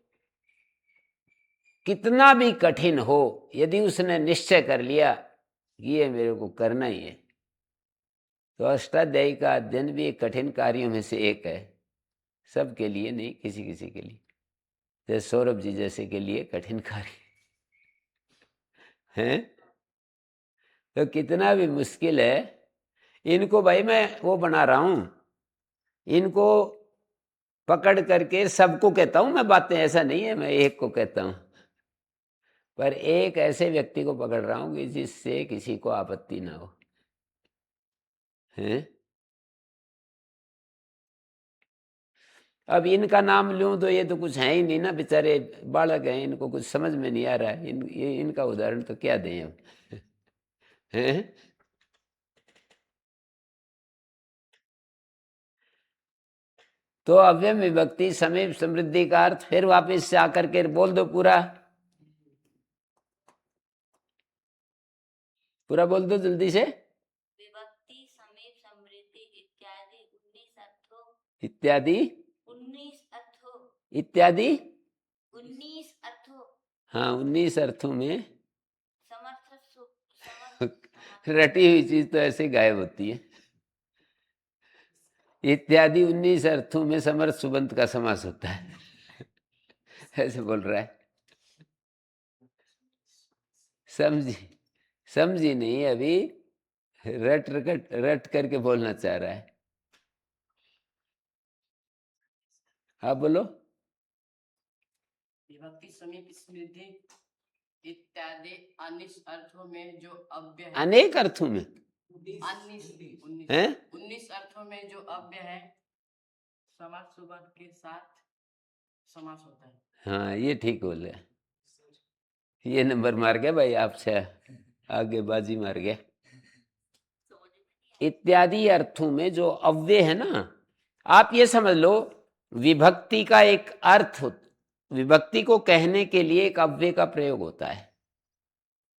S1: कितना भी कठिन हो, यदि उसने निश्चय कर लिया कि ये मेरे को करना ही है, तो अष्टाध्यायी का अध्ययन भी एक कठिन कार्यों में से एक है। सबके लिए नहीं, किसी किसी के लिए, जैसे सौरभ जी जैसे के लिए कठिन कार्य हैं। तो कितना भी मुश्किल है, इनको भाई मैं वो बना रहा हूं, इनको पकड़ करके सबको कहता हूं मैं बातें, ऐसा नहीं है मैं एक को कहता हूं, पर एक ऐसे व्यक्ति को पकड़ रहा हूं कि जिससे किसी को आपत्ति ना हो, हैं? अब इनका नाम लूं तो ये तो कुछ है ही नहीं ना, बेचारे बालक हैं, इनको कुछ समझ में नहीं आ रहा है, इनका उदाहरण तो क्या दें अब, हैं? तो अव्यय विभक्ति समीप समृद्धि का अर्थ फिर वापस से आकर के बोल दो, पूरा पूरा बोल दो जल्दी से।
S3: विभक्ति समीप समृद्धि इत्यादि 19 अर्थों,
S1: इत्यादि
S3: 19 अर्थों,
S1: इत्यादि
S3: 19 अर्थों,
S1: हाँ 19 अर्थों में।
S3: समर्थ
S1: रटी हुई चीज तो ऐसे गायब होती है। इत्यादि 19 अर्थों में समर्थ सुबंत का समास होता है, ऐसे बोल रहा है। समझी समझी नहीं अभी, रट करके बोलना चाह रहा है। हाँ बोलो।
S5: विभक्ति समीप समृद्धि इत्यादि 19 अर्थों में जो अव्य है,
S1: अनेक अर्थों में
S5: 19 अर्थों में जो अव्य है, समास सुबंत के साथ समास होता है।
S1: हाँ ये ठीक बोले, ये नंबर मार गया भाई, आपसे आगे बाजी मार गया। इत्यादि अर्थों में जो अव्यय है ना, आप ये समझ लो विभक्ति का एक अर्थ, विभक्ति को कहने के लिए एक अव्यय का प्रयोग होता है।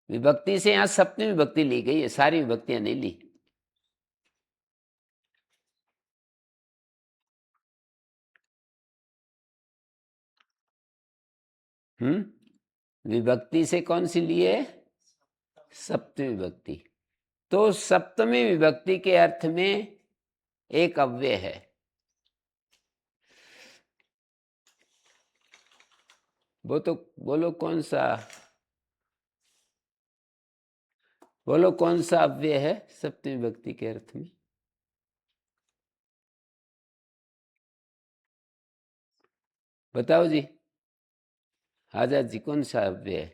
S1: विभक्ति से यहाँ सप्तमी विभक्ति ली गई है, सारी विभक्तियां नहीं ली। विभक्ति से कौन सी ली है? सप्तमी विभक्ति। तो सप्तमी विभक्ति के अर्थ में एक अव्यय है। वो तो बोलो कौन सा, बोलो कौन सा अव्यय है सप्तमी विभक्ति के अर्थ में? बताओ जी, आजाद जी, कौन सा अव्यय है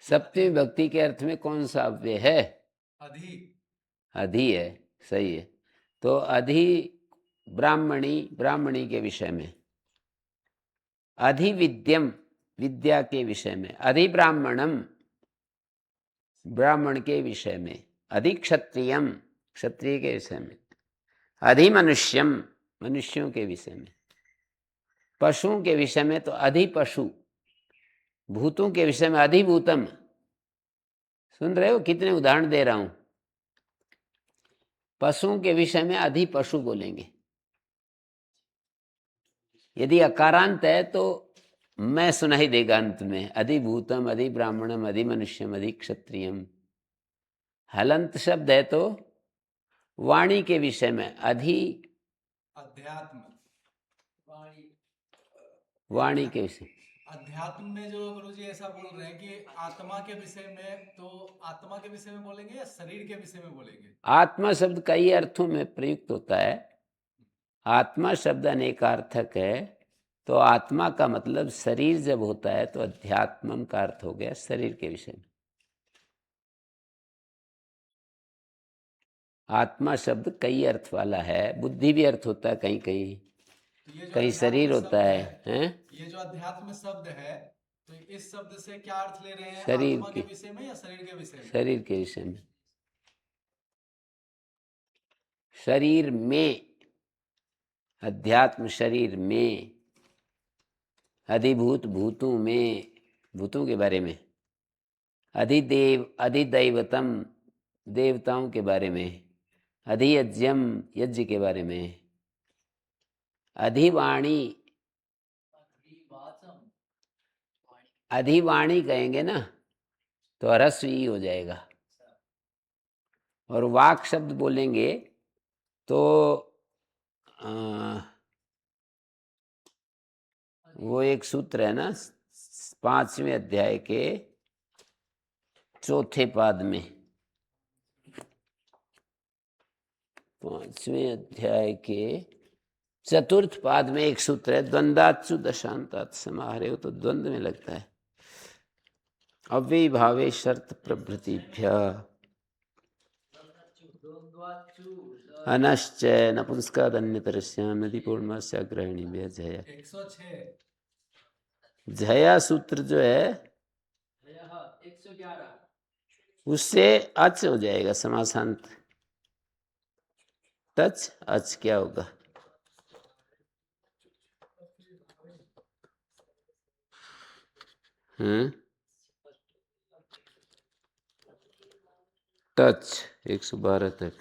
S1: सप्तमी विभक्ति के अर्थ में? कौन सा अव्यय है?
S2: अधि।
S1: अधि है, सही है। तो अधि ब्राह्मणी, ब्राह्मणी के विषय में। अधिविद्यम, विद्या के विषय में। अधिब्राह्मणम, ब्राह्मण के विषय में। अधिक्षत्रियम, क्षत्रिय के विषय में। अधिमनुष्यम, मनुष्यों के विषय में। पशुओं के विषय में तो अधिपशु। भूतों के विषय में अधिभूतम। सुन रहे हो कितने उदाहरण दे रहा हूं? पशुओं के विषय में अधिपशु बोलेंगे। यदि अकारांत है तो मैं सुनाई देगा अंत में, अधिभूतम, अधिब्राह्मणम, अधिमनुष्यम, अधिक्षत्रियम। हलंत शब्द है तो वाणी के विषय में
S2: अध्यात्म।
S1: वाणी के विषय।
S2: अध्यात्म में जो गुरु जी ऐसा बोल रहे हैं कि आत्मा के विषय में, तो आत्मा के विषय में बोलेंगे या शरीर के विषय में बोलेंगे?
S1: आत्मा शब्द कई अर्थों में प्रयुक्त होता है। आत्मा शब्द अनेकार्थक है, तो आत्मा का मतलब शरीर जब होता है तो अध्यात्मम का अर्थ हो गया शरीर के विषय में। आत्मा शब्द कई अर्थ वाला है। बुद्धि भी अर्थ होता है कहीं कहीं,
S2: तो ये जो
S1: कहीं शरीर
S2: अध्यात्म
S1: होता
S2: शब्द
S1: है,
S2: ये जो अध्यात्म शब्द है, तो इस शब्द से क्या अर्थ ले रहे हैं?
S1: शरीर
S2: आत्मा
S1: के
S2: के विषय में या शरीर के विषय में?
S1: शरीर के विषय में। शरीर में, अध्यात्म शरीर में। अधिभूत, भूतों में, भूतों के बारे में। अधिदेव, अधिदैवतम, देवताओं के बारे में। अधियज्ञम, यज्ञ के बारे में। अधिवाणी, अधिवाणी कहेंगे ना तो ह्रस्व ई हो जाएगा। और वाक शब्द बोलेंगे तो वो एक सूत्र है ना 5वें अध्याय के 4थे पाद में। 5वें अध्याय के 4th पाद में एक सूत्र है, द्वंद्वात्सु दशांतात समाहरे। तो द्वंद्व में लगता है। अव्ययी भावे शर्त प्रभृतिभ्य अनश्च नपुंसकादन्यतरस्याम नदी पूर्णस्य ग्रहणी में जया।
S2: 106।
S1: जया सूत्र जो है
S4: 111।
S1: उससे अच हो जाएगा समासांत। टच अच क्या होगा? टच 112 तक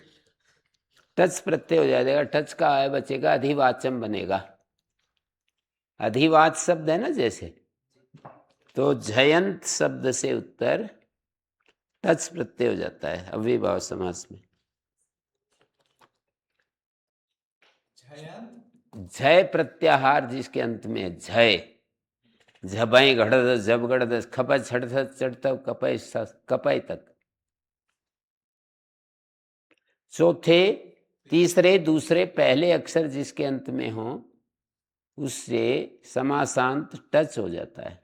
S1: टच प्रत्यय हो जाएगा। टच का आय बचेगा, अधिवाचम बनेगा। अधिवाच शब्द है ना जैसे, तो जयंत शब्द से उत्तर टच प्रत्यय हो जाता है अव्ययीभाव समास में। जय प्रत्याहार जिसके अंत में है, जय। झबई घड़द, जब गढ़द, खपय छड़ चढ़ता कपय कपय तक। चौथे, तीसरे, दूसरे, पहले अक्षर जिसके अंत में हो उससे समासांत टच हो जाता है।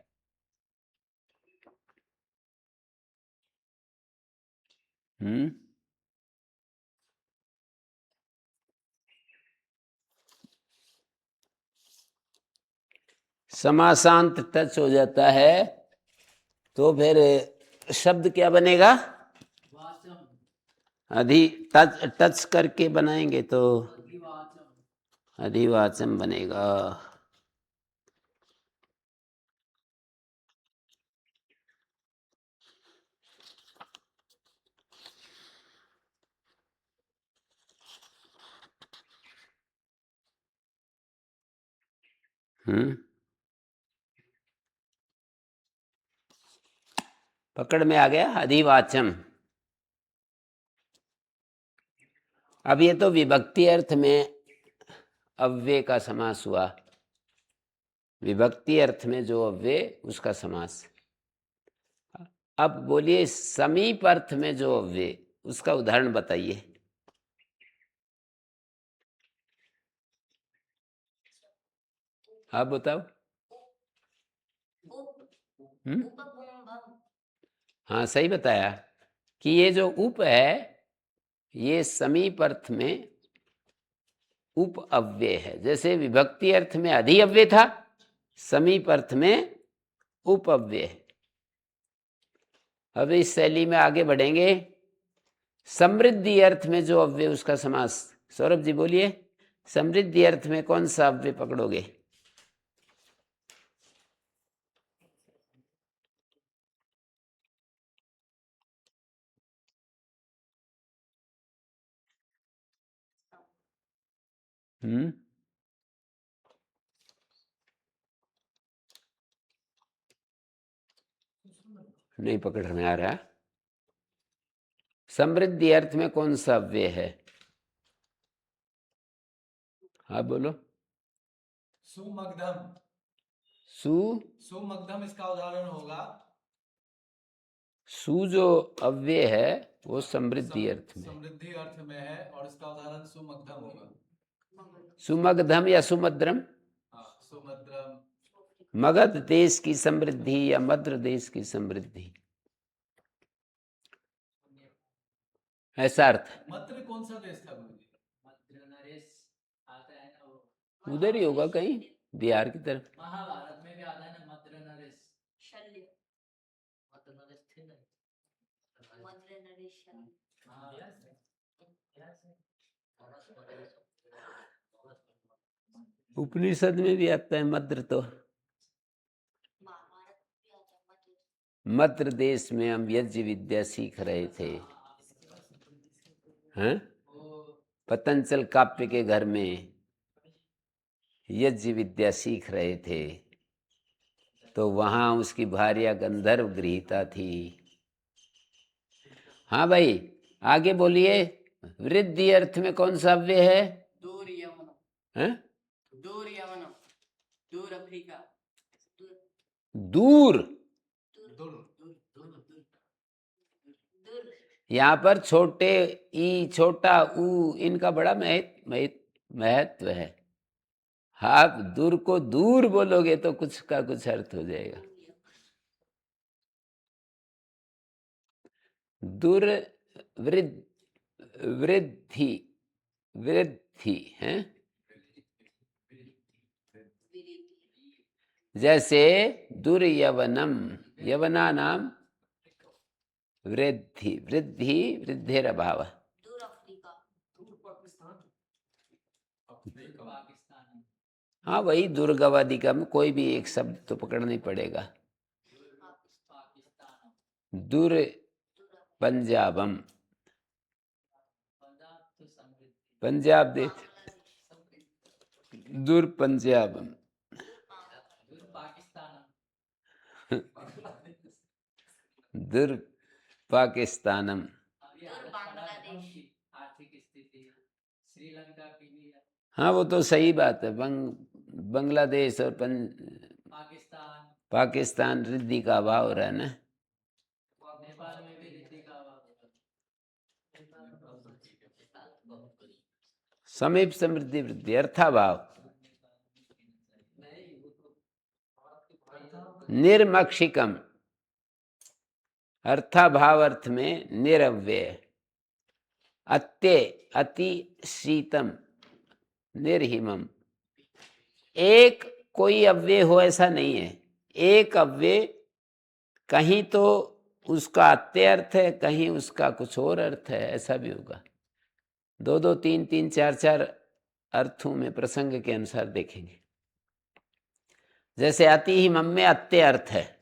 S1: समासांत टच हो जाता है तो फिर शब्द क्या बनेगा? अधि टच करके बनाएंगे तो अधिवाचम बनेगा। पकड़ में आ गया अधिवाचम। अब ये तो विभक्ति अर्थ में अव्यय का समास हुआ, विभक्ति अर्थ में जो अव्यय उसका समास। अब बोलिए समीप अर्थ में जो अव्यय उसका उदाहरण बताइए। आप बताओ।
S3: उपकुंभम।
S1: हाँ सही बताया कि ये जो उप है ये समीप अर्थ में उप अव्यय है। जैसे विभक्ति अर्थ में अधि अव्यय था, समीप अर्थ में उप अव्यय है। अब इस शैली में आगे बढ़ेंगे। समृद्धि अर्थ में जो अव्यय उसका समास। सौरभ जी बोलिए, समृद्धि अर्थ में कौन सा अव्यय पकड़ोगे? नहीं पकड़ में आ रहा। समृद्धि अर्थ में कौन सा अव्यय है? हाँ बोलो।
S2: सुमगधम। सुमगधम इसका उदाहरण होगा।
S1: सु जो अव्यय है वो समृद्धि अर्थ में,
S2: समृद्धि अर्थ में है और इसका उदाहरण सुमगधम होगा।
S1: सुमगधम या सुमद्रम।
S2: सुमद्रम।
S1: मगध देश की समृद्धि या मद्र देश की समृद्धि, ऐसा अर्थ है।
S2: मद्र कौन सा देश था गुरुजी?
S4: मद्र नरेश आता है ना वो,
S1: उधर ही होगा कहीं बिहार की तरफ।
S4: महाभारत में भी आता है ना मद्र नरेश।
S3: शल्य।
S4: मद्र नरेश थे ना।
S3: मद्र नरेश शल्य।
S1: उपनिषद में भी आता है मद्र। तो
S3: महाभारत भी आता है मद्र।
S1: मद्र देश में हम यज्ञ विद्या सीख रहे थे। हैं? पतंजल काव्य के घर में यज्ञ विद्या सीख रहे थे, तो वहां उसकी भार्या गंधर्व गृहीता थी। हाँ भाई आगे बोलिए। वृद्धि अर्थ में कौन सा अव्यय है?
S5: दूर यमन।
S1: हैं?
S5: दूर यमन। दूर अफ्रीका।
S1: दूर।
S3: दुर।
S1: यहाँ पर छोटे ई छोटा ऊ इनका बड़ा महत्व है। आप दूर को दूर बोलोगे तो कुछ का कुछ अर्थ हो जाएगा। दूर वृद्धि वृद्धि है। जैसे दुर्यवनम यवना नाम वृद्धि वृद्धि वृद्धेर अभाव।
S3: दूर अफ्रीका।
S4: पाकिस्तान।
S1: हाँ वही दुर्गवादिकम, कोई भी एक शब्द तो पकड़ना ही पड़ेगा।
S4: पाकिस्तान।
S1: दुर पंजाबम,
S4: पंजाब तो समृद्धि।
S1: पंजाब देश। दुर पंजाबम।
S4: दूर पाकिस्तान।
S1: दुर पाकिस्तानम।
S4: अभी
S3: दूर बांग्लादेश।
S4: आर्थिक स्थिति श्रीलंका की भी है।
S1: हाँ वो तो सही बात है। बांग्लादेश और
S4: पाकिस्तान।
S1: पाकिस्तान रिद्धि का अभाव हो रहा है ना।
S4: नेपाल में भी रिद्धि का अभाव है।
S1: समीप समृद्धि वृद्धि अर्थाभाव। निर्मक्षिकम अर्थाभाव अर्थ में निरव्यय। अत्य अति शीतम निर्हिमम। एक कोई अव्यय हो ऐसा नहीं है। एक अव्यय कहीं तो उसका अत्य अर्थ है, कहीं उसका कुछ और अर्थ है, ऐसा भी होगा। दो दो तीन तीन चार चार अर्थों में प्रसंग के अनुसार देखेंगे। जैसे अति ही मम में अत्य अर्थ है।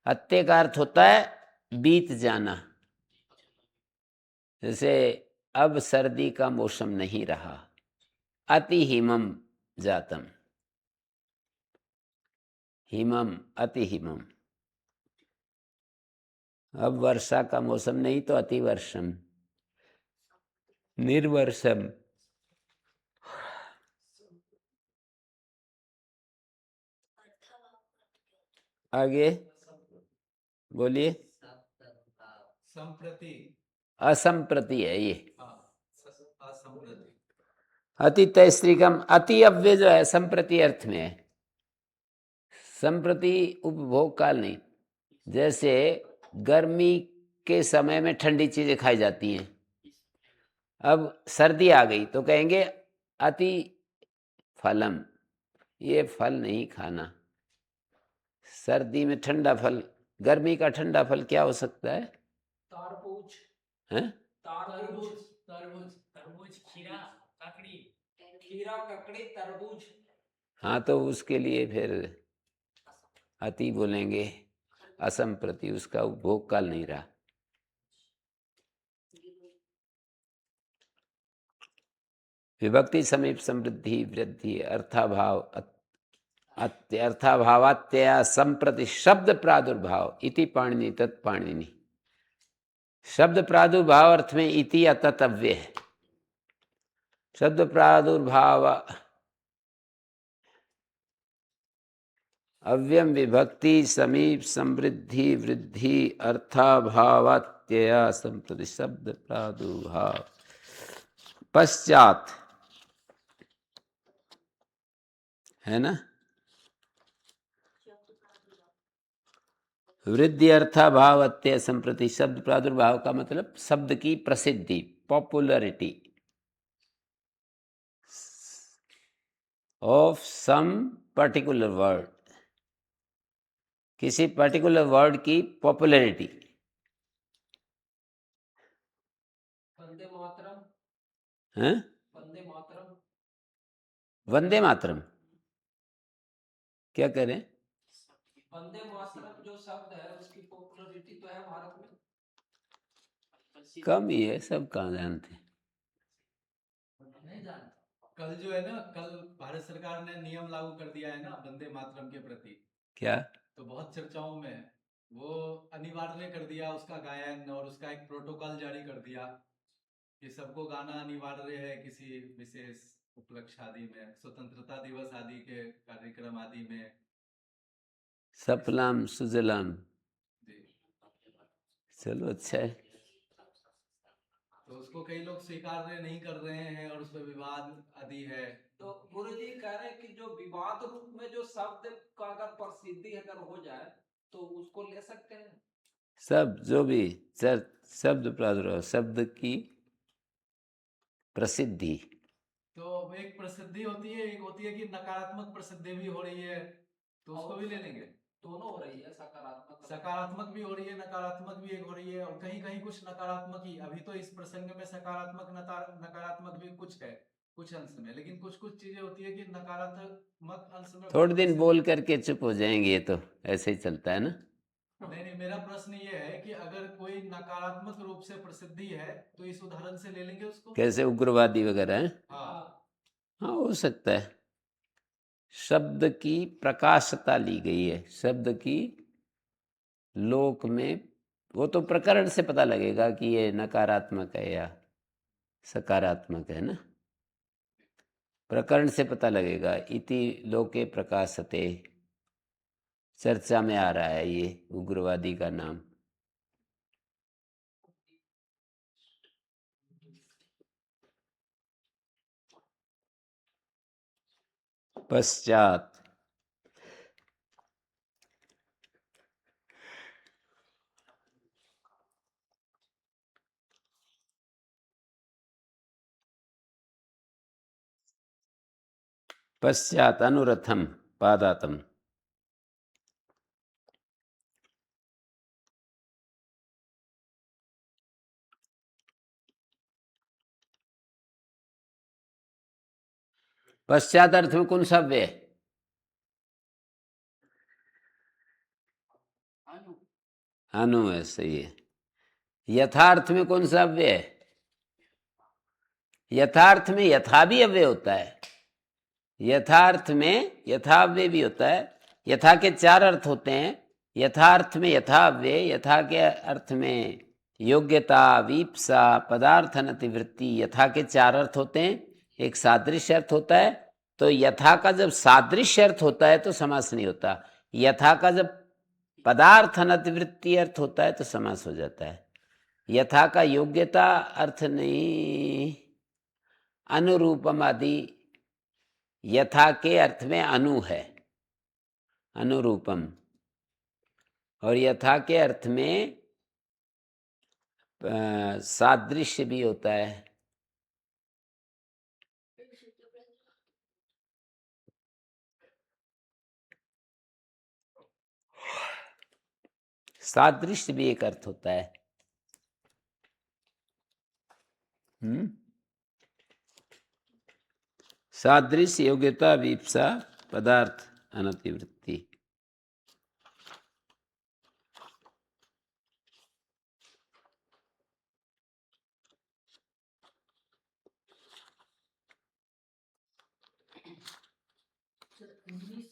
S1: अत्य का अर्थ होता है बीत जाना। जैसे अब सर्दी का मौसम नहीं रहा, अति हिमम जातम। हिमम, अति हिमम। अब वर्षा का मौसम नहीं तो अति वर्षम, निर्वर्षम। आगे बोलिए।
S2: संप्रति।
S1: असंप्रति है ये।
S2: हाँ, असंप्रति।
S1: अति तैस्त्रिकम, अति अव्यय जो है संप्रति अर्थ में है। संप्रति उपभोग काल नहीं। जैसे गर्मी के समय में ठंडी चीजें खाई जाती हैं, अब सर्दी आ गई तो कहेंगे अति फलम, ये फल नहीं खाना। सर्दी में ठंडा फल, गर्मी का ठंडा फल क्या हो सकता है?
S7: तारबूज।
S1: हैं?
S7: तारबूज।
S4: तरबूज।
S6: तरबूज, खीरा, ककड़ी।
S7: खीरा, ककड़ी, तरबूज।
S1: हाँ, तो उसके लिए फिर अति बोलेंगे, असंप्रति, उसका उपभोग काल नहीं रहा। विभक्ति समीप समृद्धि वृद्धि अर्थाभाव अर्थाभावात्या संप्रति शब्द प्रादुर्भाव इति पाणिनि तत्पाणिनि। शब्द प्रादुर्भाव अर्थ में इति अतत अव्यय है। शब्द प्रादुर्भाव अव्यम विभक्ति समीप समृद्धि वृद्धि अर्थाभावात्या संप्रति शब्द प्रादुर्भाव। पश्चात है ना, वृद्धि अर्थाभाव अत्य संप्रति शब्द प्रादुर्भाव का मतलब शब्द की प्रसिद्धि, popularity of some particular word, किसी पर्टिकुलर वर्ड की पॉपुलरिटी।
S7: वंदे मातरम।
S1: हैं?
S7: वंदे मातरम।
S1: वंदे मातरम क्या करें?
S7: वंदे मातरम जो शब्द है उसकी पॉपुलरिटी तो है भारत में।
S1: कम ही है, सब कहाँ जानते हैं।
S4: नहीं जानता।
S2: कल जो है ना, कल भारत सरकार ने नियम लागू कर दिया है ना वंदे मातरम के प्रति,
S1: क्या?
S2: तो बहुत चर्चाओं में है। वो अनिवार्य कर दिया उसका गायन, और उसका एक प्रोटोकॉल जारी कर दिया कि सबको गाना अनिवार्य है किसी विशेष उपलक्ष्य आदि में, स्वतंत्रता दिवस आदि के कार्यक्रम आदि में।
S1: सफलाम सुजलाम,
S2: जी।
S1: चलो अच्छा है।
S7: तो उसको कई लोग स्वीकार नहीं कर रहे हैं और उस पर विवाद आदि है।
S2: तो गुरुजी कह रहे हैं कि जो विवाद रूप में जो शब्द का अगर प्रसिद्धि अगर हो जाए तो उसको ले सकते हैं।
S1: सब जो भी शब्द प्रादुर्भाव, शब्द की प्रसिद्धि।
S2: तो एक प्रसिद्धि होती है, एक होती है कि नकारात्मक प्रसिद्धि भी हो रही है, तो उसको भी ले लेंगे।
S7: दोनों हो रही है,
S2: सकारात्मक भी हो रही है, नकारात्मक भी एक हो रही है, और कहीं कहीं कुछ नकारात्मक ही। अभी तो इस प्रसंग में सकारात्मक नकारात्मक भी कुछ है कुछ अंश में, लेकिन कुछ कुछ चीजें होती है कि नकारात्मक अंश में।
S1: थोड़े दिन बोल करके चुप हो जाएंगे, ये तो ऐसे ही चलता है ना।
S2: नहीं नहीं, मेरा प्रश्न ये है कि अगर कोई नकारात्मक रूप से प्रसिद्धि है तो इस उदाहरण से ले लेंगे उसको।
S1: कैसे उग्रवादी वगैरह है?
S2: हाँ,
S1: हाँ, हो सकता है। शब्द की प्रकाशता ली गई है, शब्द की लोक में, वो तो प्रकरण से पता लगेगा कि ये नकारात्मक है या सकारात्मक है ना। प्रकरण से पता लगेगा। इति लोके प्रकाशते, चर्चा में आ रहा है ये उग्रवादी का नाम। पश्चात पश्चात अनुरथम पादातम। पश्चात अर्थ में कौन सा व्यय है?
S5: अनु।
S1: अनु है, सही है। यथार्थ में कौन सा अव्यय है? यथार्थ में यथा भी अव्यय होता है, यथार्थ में यथाव्यय भी होता है, यथा के 4 अर्थ होते हैं। यथार्थ में यथा अव्यय, यथा के अर्थ में योग्यता, वीप्सा, पदार्थनतिवृत्ति, यथा के 4 अर्थ होते हैं। एक सादृश्य अर्थ होता है। तो यथा का जब सादृश्य अर्थ होता है तो समास नहीं होता। यथा का जब पदार्थनतिवृत्ति अर्थ होता है तो समास हो जाता है। यथा का योग्यता अर्थ नहीं, अनुरूपम आदि यथा के अर्थ में अनु है, अनुरूपम, और यथा के अर्थ में सादृश्य भी होता है। सादृश्य भी एक अर्थ होता है। सादृश्य, योग्यता, वीप्सा, पदार्थ अनतिवृत्ति।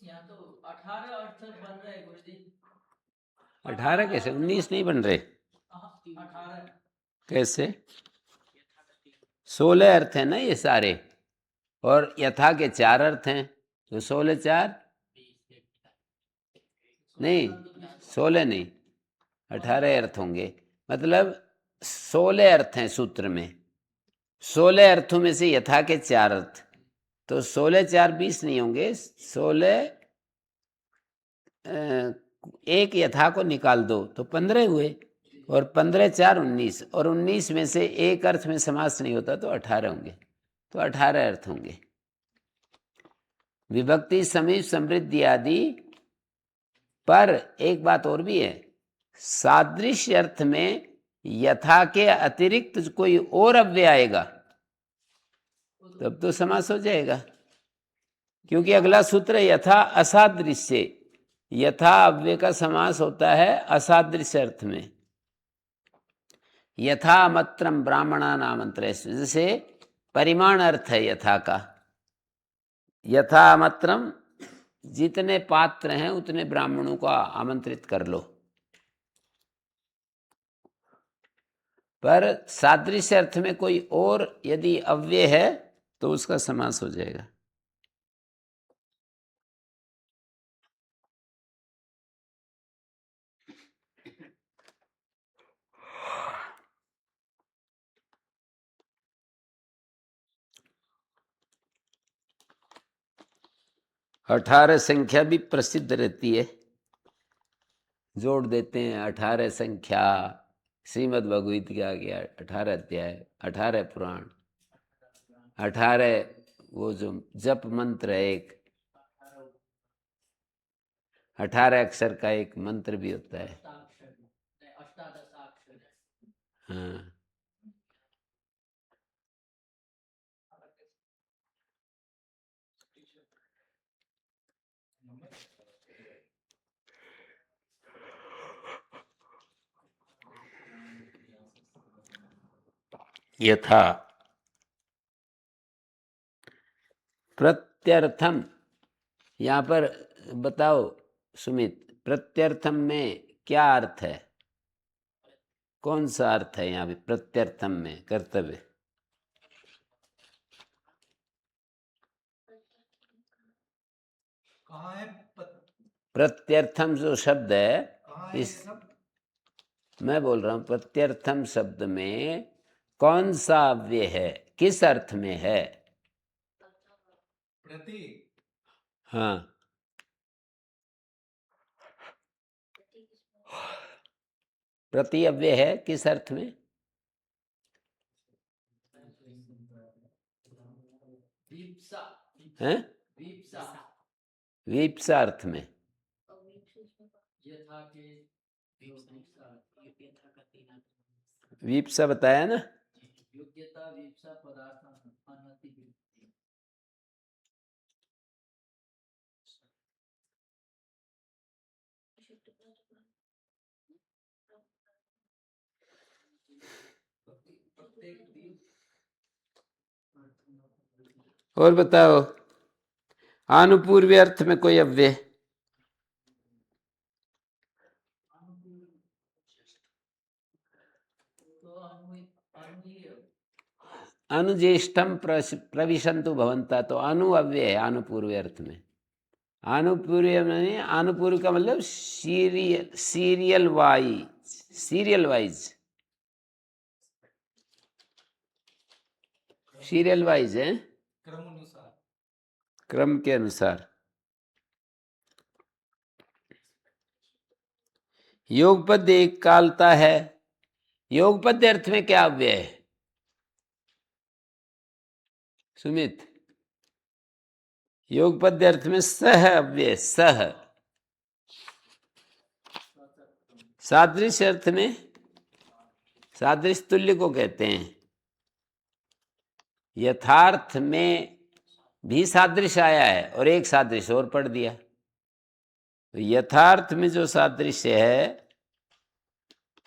S4: यहाँ तो 18 अर्थ बन रहे हैं गुरुजी।
S1: 18 कैसे? 19 नहीं बन रहे।
S4: 18
S1: कैसे? 16 अर्थ है ना ये सारे, और यथा के 4 अर्थ हैं, तो 16 4 नहीं, 16 नहीं, 18 अर्थ होंगे। मतलब 16 अर्थ हैं सूत्र में। 16 अर्थों में से यथा के 4 अर्थ, तो 16 4 20 नहीं होंगे। 16 एक यथा को निकाल दो तो 15 हुए, और 15 4 19, और 19 में से एक अर्थ में समास नहीं होता तो 18 होंगे। तो 18 अर्थ होंगे। विभक्ति, समीप, समृद्धि आदि। पर एक बात और भी है, सादृश्य अर्थ में यथा के अतिरिक्त कोई और अव्यय आएगा तब तो समास हो जाएगा, क्योंकि अगला सूत्र है यथा असादृश्य। यथा अव्यय का समास होता है असादृश्य अर्थ में। यथा मत्रम ब्राह्मणा नामंत्रेषु, जैसे परिमाण अर्थ है यथा का। यथा मत्रम, जितने पात्र हैं उतने ब्राह्मणों को आमंत्रित कर लो। पर सादृश्य अर्थ में कोई और यदि अव्यय है तो उसका समास हो जाएगा। अठारह संख्या भी प्रसिद्ध रहती है, जोड़ देते हैं 18 संख्या। श्रीमद् भगवत गीता गया 18 अध्याय, 18 पुराण, 18 वो जो जप मंत्र है, एक 18 अक्षर का एक मंत्र भी होता है। हाँ, यथा प्रत्यर्थम। यहाँ पर बताओ सुमित, प्रत्यर्थम में क्या अर्थ है? कौन सा अर्थ है यहाँ पे प्रत्यर्थम में? कर्तव्य
S2: कहाँ है?
S1: प्रत्यर्थम जो शब्द है,
S2: कहाँ है
S1: इस
S2: सब?
S1: मैं बोल रहा हूँ प्रत्यर्थम शब्द में कौन सा अव्यय है, किस अर्थ में है?
S2: प्रति।
S1: हाँ, प्रति अव्यय है, किस अर्थ में? हैं? वीप्सा अर्थ में। वीप्सा बताया ना।
S4: योग्यता, वीप्सा, पदार्थ अनतिवृत्ति।
S1: और बताओ, आनुपूर्वी अर्थ में कोई अव्यय? अनुज्येष्ठम प्रविशंतु भवंता, तो अनु अव्यय है अनुपूर्व अर्थ में। अनुपूर्व में, अनुपूर्व का मतलब serial wise, serial wise, serial wise है,
S2: क्रम अनुसार।
S1: क्रम के अनुसार। योगपद एक कालता है। योगपद अर्थ में क्या अव्यय है सुमित? योगपद अर्थ में सह अव्यय, सह। सादृश्य अर्थ में, सादृश्य तुल्य को कहते हैं। यथार्थ में भी सादृश्य आया है और एक सादृश्य और पढ़ दिया। तो यथार्थ में जो सादृश्य है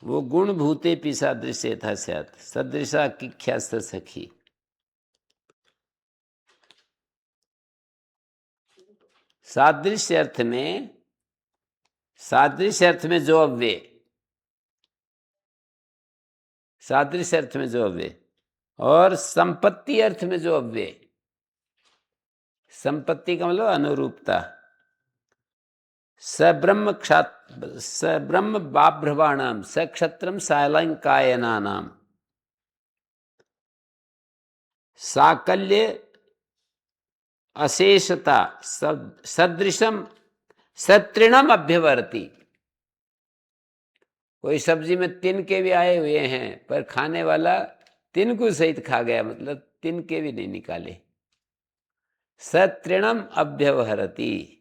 S1: वो गुण भूते पी सादृश्य था स्यात्, सदृशा किख्यास्त सखी। सादृश्य अर्थ में, सादृश्य अर्थ में जो अव्यय, सादृश्य अर्थ में जो अव्यय, और संपत्ति अर्थ में जो अव्यय। संपत्ति का मतलब अनुरूपता। सब्रह्म सब्रह्म बाभ्रवाणाम सक्षत्रम सालंकायनानाम साकल्य अशेषता सदृशम सत्रिणम अभ्यवर्ती। कोई सब्जी में तिनके भी आए हुए हैं पर खाने वाला तिनको सहित खा गया, मतलब तिनके भी नहीं निकाले। सत्रिणम अभ्यवहरती।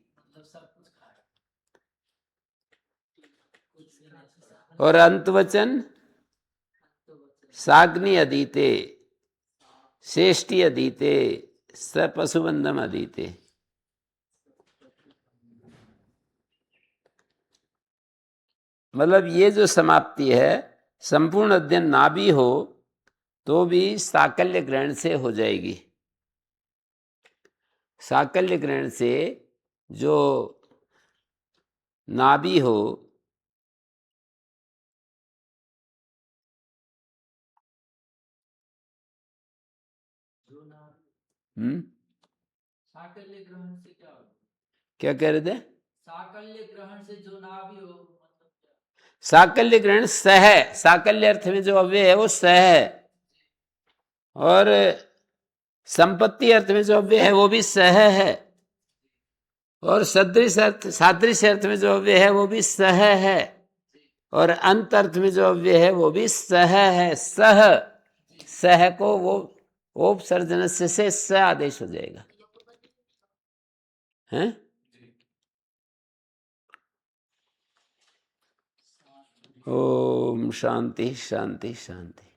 S1: और अंतवचन साग्नि अधीते, श्रेष्ठी अधीते, सपशुबंधम अधीते। मतलब ये जो समाप्ति है, संपूर्ण अध्ययन ना भी हो तो भी साकल्य ग्रहण से हो जाएगी। साकल्य ग्रहण से जो ना भी हो,
S4: साकल्य ग्रहण से क्या होगा?
S1: क्या कह रहे थे?
S4: साकल्य ग्रहण से जो ना भी हो मतलब क्या?
S1: साकल्य ग्रहण सह, साकल्य अर्थ में जो अव्यय है वो सह है, और संपत्ति अर्थ में जो अव्यय है वो भी सह है, और सदृश अर्थ, सादृश्य अर्थ में जो अव्यय है वो भी सह है, और अंत अर्थ में जो अव्यय है वो भी सह है। सह, सह को वो उपसर्जन से स आदेश हो जाएगा, हैं? ओम शांति शांति शांति।